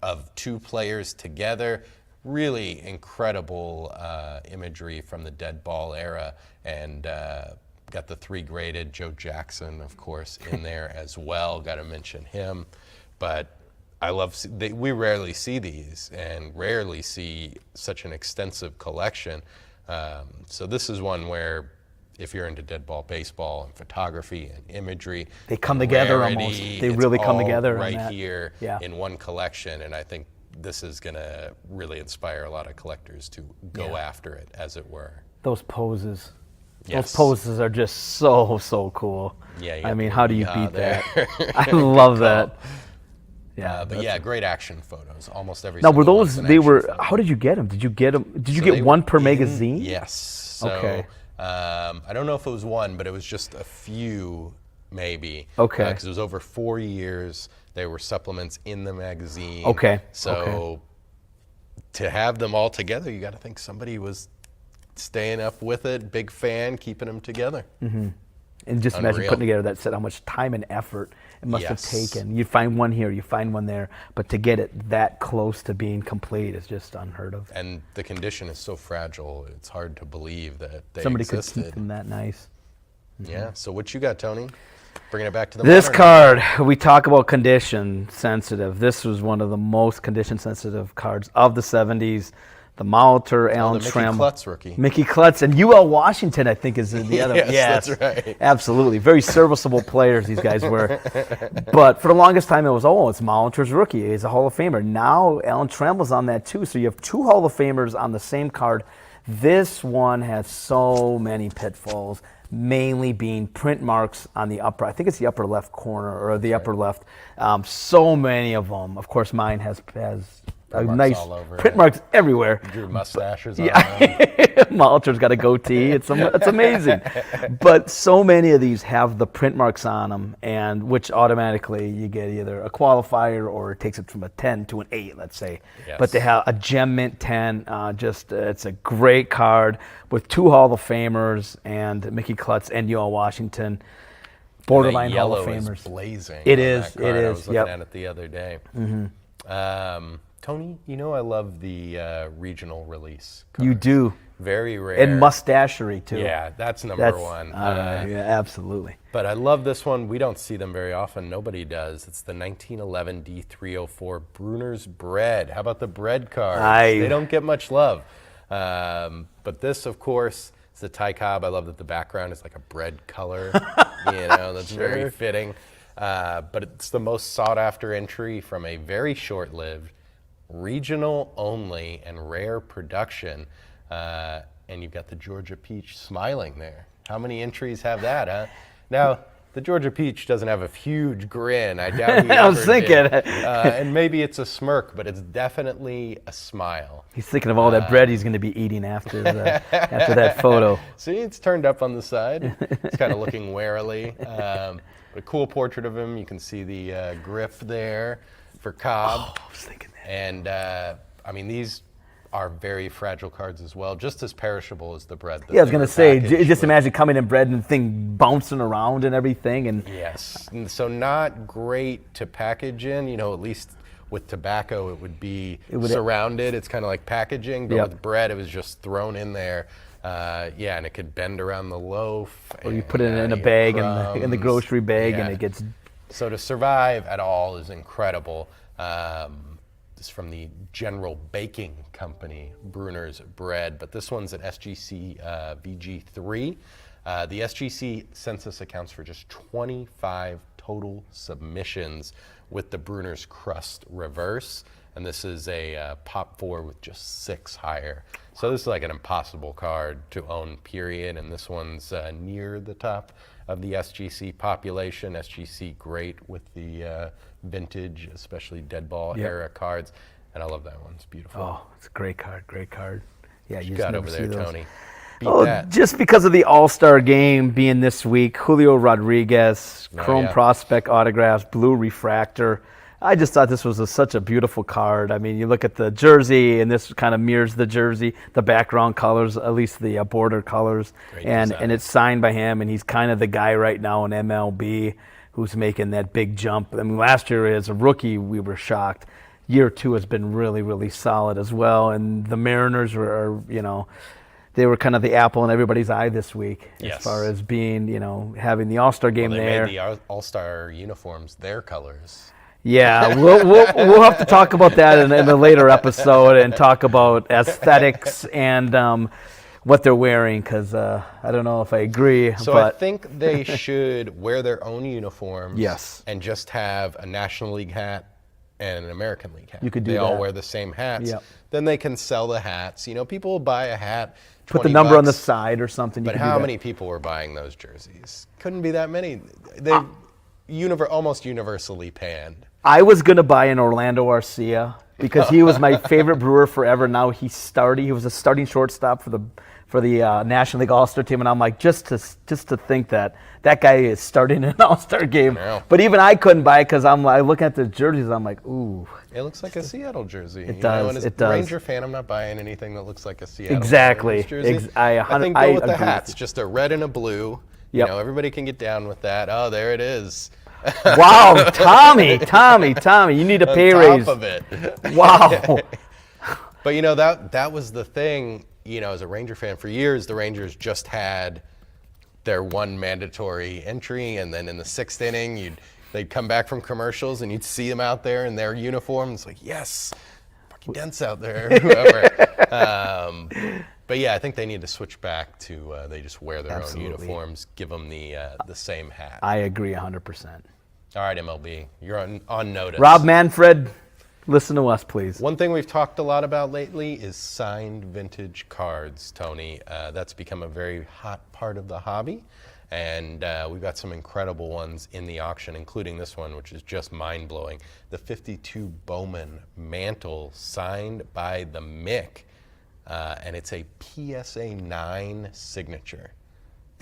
of 2 players together. Really incredible imagery from the dead ball era, and got the 3 graded Joe Jackson, of course, in there as well. Got to mention him, but I love. We rarely see these, and rarely see such an extensive collection. So this is one where, if you're into dead ball baseball and photography and imagery, they come together almost. They really come together right here in one collection, and I think this is going to really inspire a lot of collectors to go after it, as it were. Those poses. Those poses are just so cool. Yeah, I mean, how do you beat that? I love that. Yeah, but yeah, great action photos. Almost every. Now, were those? They were. Photo. How did you get them? Did you get them? Did you get one per magazine? Yes. So, I don't know if it was one, but it was just a few, maybe. Okay. Because it was over 4 years. They were supplements in the magazine. Okay. So to have them all together, you got to think somebody was staying up with it, big fan, keeping them together. Mm-hmm. And just imagine putting together that set, how much time and effort it must have taken. You find one here, you find one there, but to get it that close to being complete is just unheard of. And the condition is so fragile, it's hard to believe that they Somebody existed. Could keep them that nice. Mm-hmm. Yeah, so what you got, Tony? Bringing it back to the This card, we talk about condition sensitive. This was one of the most condition sensitive cards of the 70s. The Molitor, Alan Trammell. Mickey Klutz rookie. Mickey Klutz and UL Washington, I think, is the other. Yes, that's right. Absolutely. Very serviceable players these guys were. But for the longest time, it was, it's Molitor's rookie. He's a Hall of Famer. Now, Alan Trammell's on that, too. So you have 2 Hall of Famers on the same card. This one has so many pitfalls, mainly being print marks on the upper, I think it's the upper left corner, or the upper left. So many of them. Of course, mine has nice print marks everywhere. Drew mustaches on Molitor's got a goatee. It's amazing. But so many of these have the print marks on them, and which automatically you get either a qualifier or it takes it from a 10 to an 8, let's say. Yes. But they have a Gem Mint 10. It's a great card with 2 Hall of Famers and Mickey Klutz and UL Washington. Borderline Hall of Famers. Is blazing. It is. I was looking at it the other day. Mm-hmm. Tony, you know I love the regional release cards. You do. Very rare. And mustachery, too. Yeah, that's number one. Yeah, absolutely. But I love this one. We don't see them very often. Nobody does. It's the 1911 D304 Bruner's Bread. How about the bread cards? They don't get much love. But this, of course, is the Ty Cobb. I love that the background is like a bread color. That's very fitting. But it's the most sought-after entry from a very short-lived, regional only and rare production, and you've got the Georgia Peach smiling there. How many entries have that, huh? Now, the Georgia Peach doesn't have a huge grin. I doubt he I was ever did. thinking. And maybe it's a smirk, but it's definitely a smile. He's thinking of all that bread he's going to be eating after after that photo. See, it's turned up on the side. It's kind of looking warily. A cool portrait of him. You can see the grip there for Cobb. Oh, I was thinking that. And I mean, these are very fragile cards as well, just as perishable as the bread. Yeah, I was going to say, just with. imagine coming in bread and the thing bouncing around and everything. And Yes, and so not great to package in. You know, at least with tobacco, it would be surrounded. It's kind of like packaging, but with bread, it was just thrown in there. Yeah, and it could bend around the loaf. or you put it in a bag, in the grocery bag, and Yeah. it gets... So to survive at all is incredible. This is from the General Baking Company, Bruner's Bread, but this one's an SGC VG3. The SGC census accounts for just 25 total submissions with the Bruner's Crust Reverse, and this is a Pop 4 with just 6 higher. So this is like an impossible card to own, period, and this one's near the top of the SGC population. SGC great with the vintage, especially dead ball era cards, and I love that one. It's beautiful. Oh, it's a great card, great card. Yeah, you You just got never over see there, those. Tony. Beat that. Just because of the All-Star game being this week, Julio Rodriguez, Chrome Prospect autographs, blue refractor. I just thought this was such a beautiful card. I mean, you look at the jersey, and this kind of mirrors the jersey, the background colors, at least the border colors, and it's signed by him, and he's kind of the guy right now in MLB who's making that big jump. I mean, last year as a rookie, we were shocked. Year 2 has been really, really solid as well, and the Mariners were, you know, they were kind of the apple in everybody's eye this week as far as being, you know, having the All-Star game there. They made the All-Star uniforms their colors. Yeah, we'll have to talk about that in a later episode and talk about aesthetics and what they're wearing, because I don't know if I agree. So but I think they should wear their own uniforms. Yes. And just have a National League hat and an American League hat. You could do They all that. wear the same hats. Yep. Then they can sell the hats. You know, people will buy a hat. put the 20 number on the bucks, side or something. But how many people were buying those jerseys? Couldn't be that many. They almost universally panned. I was going to buy an Orlando Arcia because he was my favorite Brewer forever. Now he was a starting shortstop for the National League All-Star team, and I'm like, just to think that guy is starting an All-Star game. Yeah. But even I couldn't buy it because I look at the jerseys, I'm like, ooh. It looks like a Seattle jersey. It does. And as It does. a Ranger fan, I'm not buying anything that looks like a Seattle Exactly. jersey. I think agree go with the with hats, you. just a red and a blue. Yep. You know, everybody can get down with that. Oh, there it is. Wow, Tommy, you need a pay On raise. top of it. Wow. But you know, that was the thing, you know, as a Ranger fan for years, the Rangers just had their one mandatory entry, and then in the 6th inning, they'd come back from commercials and you'd see them out there in their uniforms, like, yes, Bucky Dent's out there, whoever. But yeah, I think they need to switch back to they just wear their own uniforms, give them the same hat. I agree 100%. All right, MLB, you're on notice. Rob Manfred, listen to us, please. One thing we've talked a lot about lately is signed vintage cards, Tony. That's become a very hot part of the hobby, and we've got some incredible ones in the auction, including this one, which is just mind-blowing. The 52 Bowman Mantle, signed by the Mick, and it's a PSA 9 signature.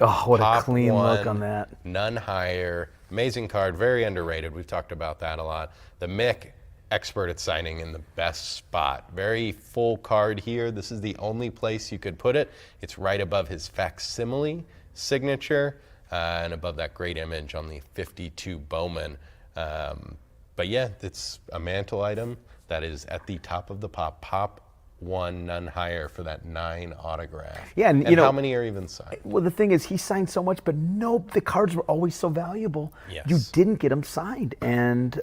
Oh, what Pop a clean look one, on that. None higher. Amazing card, very underrated. We've talked about that a lot. The Mick, expert at signing in the best spot. Very full card here. This is the only place you could put it. It's right above his facsimile signature and above that great image on the 52 Bowman. But yeah, it's a mantle item that is at the top of the Pop 1, none higher for that 9 autograph. Yeah, and you know, how many are even signed? Well, the thing is, he signed so much, but nope, the cards were always so valuable. Yes. You didn't get them signed, and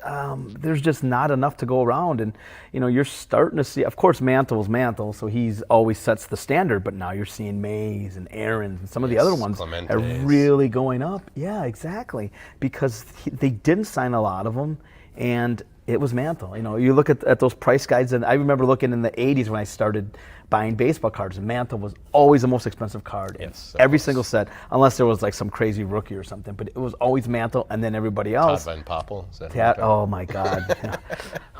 there's just not enough to go around. And you know, you're starting to see, of course, Mantle's Mantle, so he's always sets the standard. But now you're seeing Mays and Aaron and some of the other ones Clementes. are really going up. Yeah, exactly, because they didn't sign a lot of them, and It was Mantle. You know, you look at those price guides, and I remember looking in the 80s when I started buying baseball cards, and Mantle was always the most expensive card in Yes, every single set, unless there was like some crazy rookie or something. But it was always Mantle, and then everybody else. Todd Van Poppel. Is that who you're talking Oh my God.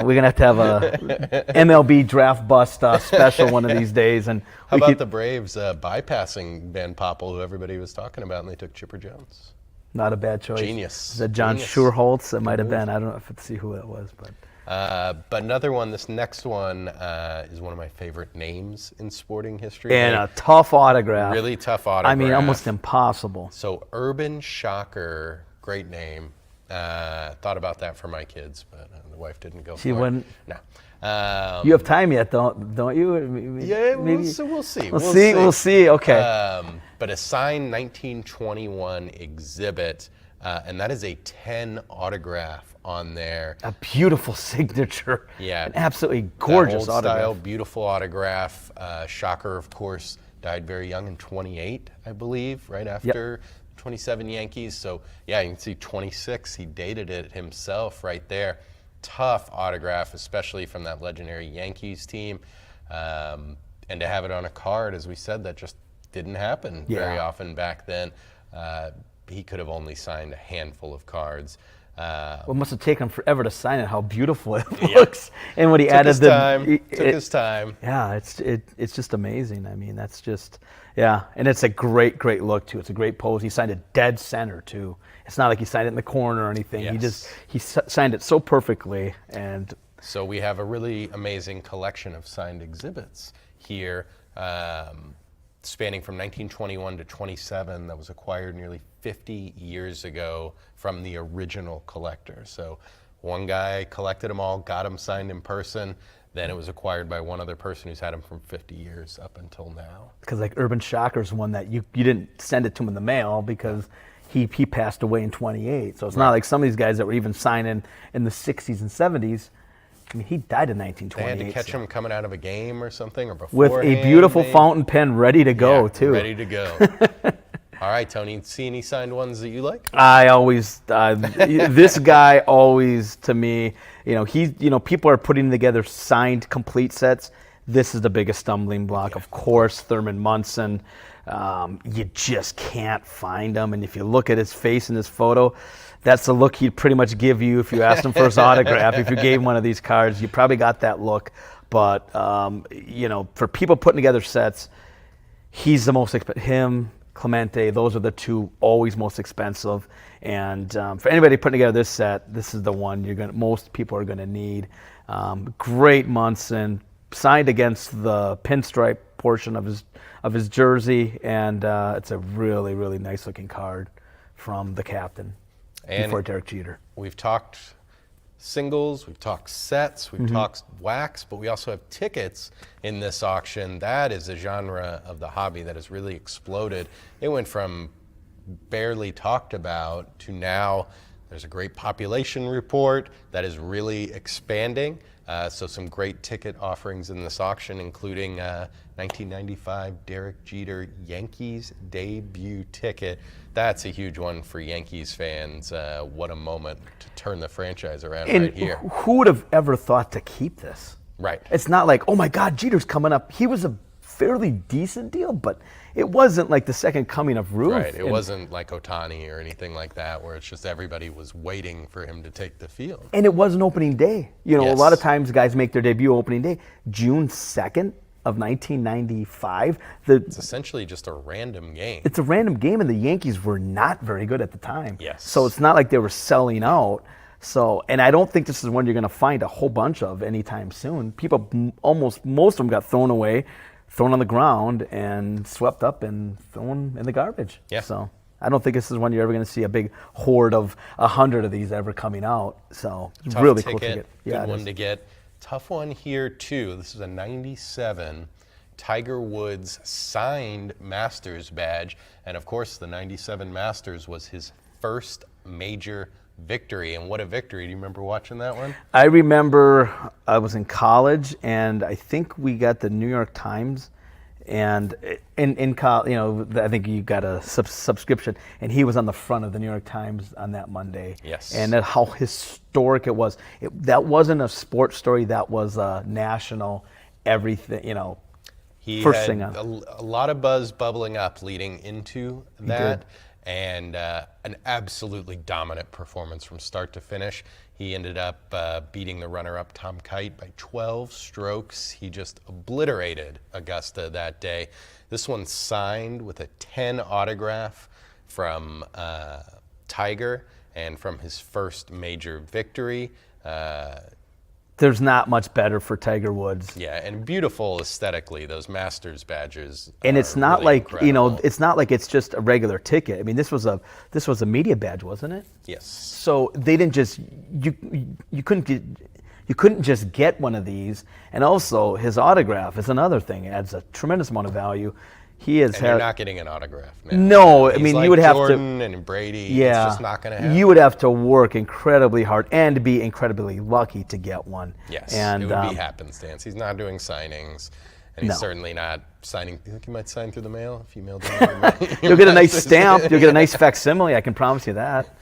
We're going to have a MLB draft bust special one of these days. And How about the Braves bypassing Van Poppel, who everybody was talking about, and they took Chipper Jones? Not a bad choice. Genius. Is that John Genius. Schuerholtz? It might have been. I don't know if see who that was, but. But another one, this next one is one of my favorite names in sporting history. And a tough autograph. Really tough autograph. I mean, almost impossible. So Urban Shocker, great name. Thought about that for my kids, but the wife didn't go She for wouldn't? it. No. You have time yet, don't you? Yeah, Maybe. we'll see. We'll see. Okay. But a signed 1921 exhibit, and that is a 10 autograph on there. A beautiful signature. Yeah. An absolutely gorgeous that old autograph. style, beautiful autograph. Shocker, of course, died very young in 28, I believe, right after 27 Yankees. So, yeah, you can see 26. He dated it himself right there. Tough autograph, especially from that legendary Yankees team. And to have it on a card, as we said, that just didn't happen very often back then. He could have only signed a handful of cards. Well, it must have taken forever to sign it. How beautiful it looks, and when he Took added his the time. Took his time. Yeah, it's just amazing. I mean, that's just and it's a great look too. It's a great pose. He signed it dead center too. It's not like he signed it in the corner or anything. Yes. He signed it so perfectly. And so we have a really amazing collection of signed exhibits here, spanning from 1921 to 27, that was acquired nearly 50 years ago from the original collector. So one guy collected them all, got them signed in person, then it was acquired by one other person who's had them from 50 years up until now. Because like Urban Shocker's one that you didn't send it to him in the mail because he passed away in 28. So it's not like some of these guys that were even signing in the 60s and 70s. I mean, he died in 1928. They had to catch him coming out of a game or something, or before. With a beautiful fountain pen ready to go, too. Ready to go. All right, Tony, see any signed ones that you like? I always, this guy always, to me, people are putting together signed complete sets. This is the biggest stumbling block. Of course, Thurman Munson. You just can't find him. And if you look at his face in this photo, that's the look he'd pretty much give you if you asked him for his autograph. If you gave him one of these cards, you probably got that look. But, for people putting together sets, he's the most expensive. Him, Clemente, those are the two always most expensive. And for anybody putting together this set, this is the one most people are going to need. Great Munson, signed against the pinstripe portion of his jersey, and it's a really, really nice looking card from the captain before Derek Jeter. We've talked singles, we've talked sets, we've talked wax, but we also have tickets in this auction. That is a genre of the hobby that has really exploded. It went from barely talked about to now there's a great population report that is really expanding. So some great ticket offerings in this auction, including 1995 Derek Jeter Yankees debut ticket. That's a huge one for Yankees fans. What a moment to turn the franchise around right here. Who would have ever thought to keep this? Right. It's not like, oh my God, Jeter's coming up. He was a fairly decent deal, but it wasn't like the second coming of Ruth. Right. It wasn't like Ohtani or anything like that, where it's just everybody was waiting for him to take the field. And it was an opening day. A Yes. lot of times guys make their debut opening day, June 2nd of 1995. It's essentially just a random game. It's a random game, and the Yankees were not very good at the time. Yes. So it's not like they were selling out. So, and I don't think this is one you're going to find a whole bunch of anytime soon. People, most of them got thrown away, thrown on the ground, and swept up and thrown in the garbage. Yeah. So I don't think this is one you're ever going to see a big horde of 100 of these ever coming out. So it's Tough really ticket, cool to get. Good one to get. Tough one here too. This is a 97 Tiger Woods signed Masters badge. And of course the 97 Masters was his first major victory. And what a victory. Do you remember watching that one? I remember I was in college, and I think we got the New York Times And I think you got a subscription, and he was on the front of the New York Times on that Monday. Yes. And how historic it was. That wasn't a sports story. That was a national everything. He first had thing on. a lot of buzz bubbling up leading into that, and an absolutely dominant performance from start to finish. He ended up beating the runner-up Tom Kite by 12 strokes. He just obliterated Augusta that day. This one signed with a 10 autograph from Tiger and from his first major victory. There's not much better for Tiger Woods. Yeah, and beautiful aesthetically, those Masters badges. And it's not really like incredible. it's not like it's just a regular ticket. I mean, this was a media badge, wasn't it? Yes. So they didn't just you couldn't just get one of these. And also his autograph is another thing. It adds a tremendous amount of value. He has And you're not getting an autograph now. No, I He's mean, like you would have to. Jordan and Brady. Yeah, It's just not going to happen. You would have to work incredibly hard and be incredibly lucky to get one. Yes, and it would be happenstance. He's not doing signings, and he's No. certainly not signing. You think he might sign through the mail if you mailed him? you'll get a nice stamp. You'll get a nice facsimile. I can promise you that.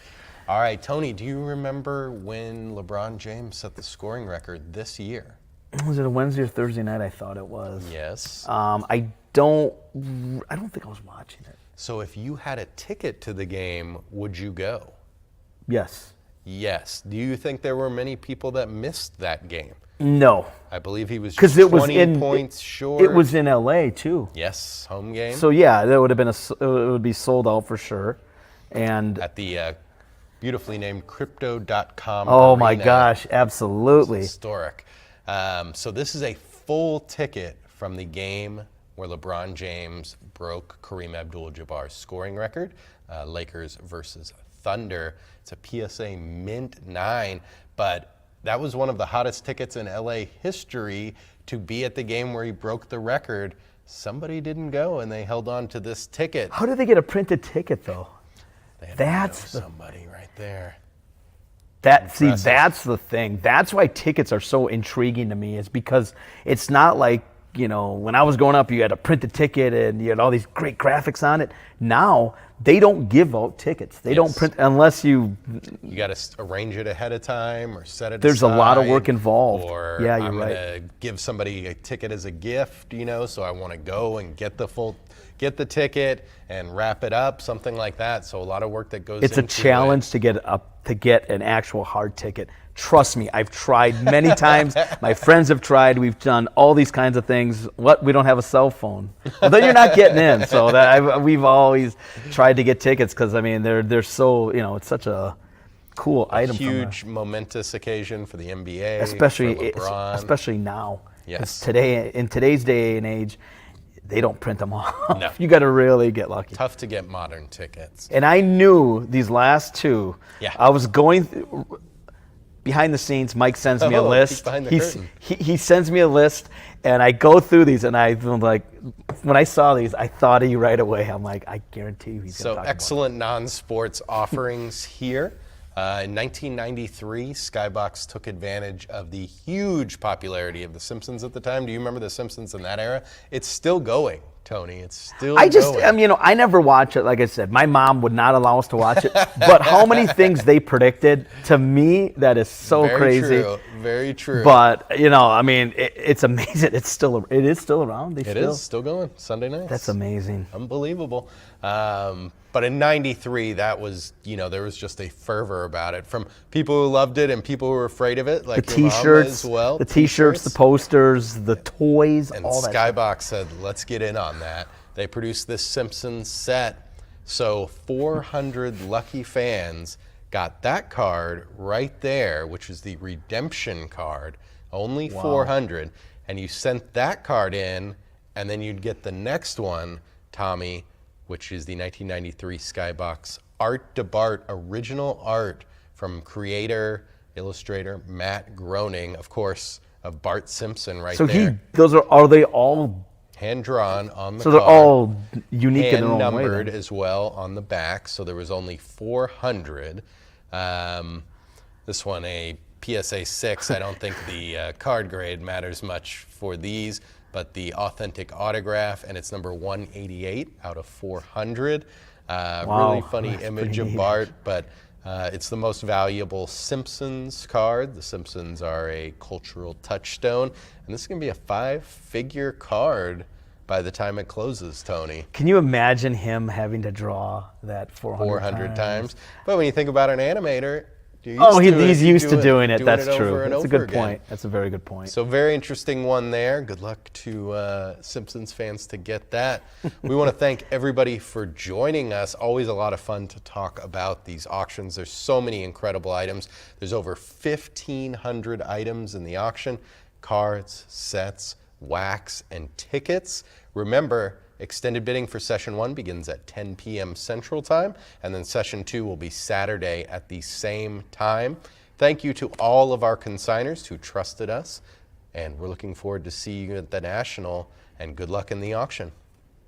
All right, Tony, do you remember when LeBron James set the scoring record this year? Was it a Wednesday or Thursday night? I thought it was. Yes. I don't think I was watching it. So if you had a ticket to the game, would you go? Yes. Yes. Do you think there were many people that missed that game? No. I believe he was Because just it was 20 points short. It was in L.A. too. Yes, home game. So yeah, that would have been it would be sold out for sure. And At the beautifully named Crypto.com. oh my arena. gosh, absolutely. Historic. So this is a full ticket from the game where LeBron James broke Kareem Abdul-Jabbar's scoring record, Lakers versus Thunder. It's a PSA Mint 9, but that was one of the hottest tickets in LA history to be at the game where he broke the record. Somebody didn't go, and they held on to this ticket. How did they get a printed ticket though? They had That's to know somebody right there. That's the thing. That's why tickets are so intriguing to me, is because it's not like, when I was growing up, you had a printed ticket and you had all these great graphics on it. Now, they don't give out tickets. They don't print unless you got to arrange it ahead of time or set it There's a lot of work aside, involved. Or Yeah, you're I'm right. going to give somebody a ticket as a gift, so I want to go and get the ticket and wrap it up, something like that. So a lot of work that goes It's a into challenge to get an actual hard ticket. Trust me, I've tried many times. My friends have tried. We've done all these kinds of things. We don't have a cell phone. Well, then you're not getting in. So we've always tried to get tickets because they're so it's such a cool item. Huge, momentous occasion for the NBA, especially for LeBron. especially now. Yes. 'Cause in today's day and age, they don't print them off. No. You got to really get lucky. Tough to get modern tickets. And I knew these last two. Yeah. I was going behind the scenes. Mike sends me a Oh, list. peek behind the curtain. He sends me a list, and I go through these, and I'm like, when I saw these, I thought of you right away. I'm like, I guarantee you he's going So to talk excellent non-sports offerings here. In 1993, Skybox took advantage of the huge popularity of The Simpsons at the time. Do you remember The Simpsons in that era? It's still going, Tony. It's still going. I never watch it. Like I said, my mom would not allow us to watch it. But how many things they predicted, to me, that is so Very crazy. True. Very true. But it's amazing. It is still around. It is still going Sunday nights. That's amazing. Unbelievable. But in 93, that was, there was just a fervor about it from people who loved it and people who were afraid of it, like The your mom T-shirts, as well. the T-shirts, the posters, the toys, And all that. Skybox said, let's get in on that. They produced this Simpsons set. So 400 lucky fans got that card right there, which is the redemption card. Only 400. And you sent that card in, and then you'd get the next one, Tommy, which is the 1993 Skybox Art to Bart original art from creator, illustrator Matt Groening, of course, of Bart Simpson right there. So are they all? Hand drawn on the So card. they're all unique in their Hand own way. numbered then. as well on the back, so there was only 400. This one, a PSA 6. I don't think the card grade matters much for these. but the authentic autograph, and it's number 188 out of 400. Wow, Really funny that's image pretty of neat. Bart, but it's the most valuable Simpsons card. The Simpsons are a cultural touchstone, and this is going to be a 5-figure card by the time it closes, Tony. Can you imagine him having to draw that 400 times. But when you think about an animator, he's used to doing it. That's true. Over and That's a over good again. point. That's a very good point. So very interesting one there. Good luck to Simpsons fans to get that. We want to thank everybody for joining us. Always a lot of fun to talk about these auctions. There's so many incredible items. There's over 1,500 items in the auction. Cards, sets, wax, and tickets. Remember, extended bidding for Session 1 begins at 10 p.m. Central Time, and then Session 2 will be Saturday at the same time. Thank you to all of our consigners who trusted us, and we're looking forward to seeing you at the National, and good luck in the auction.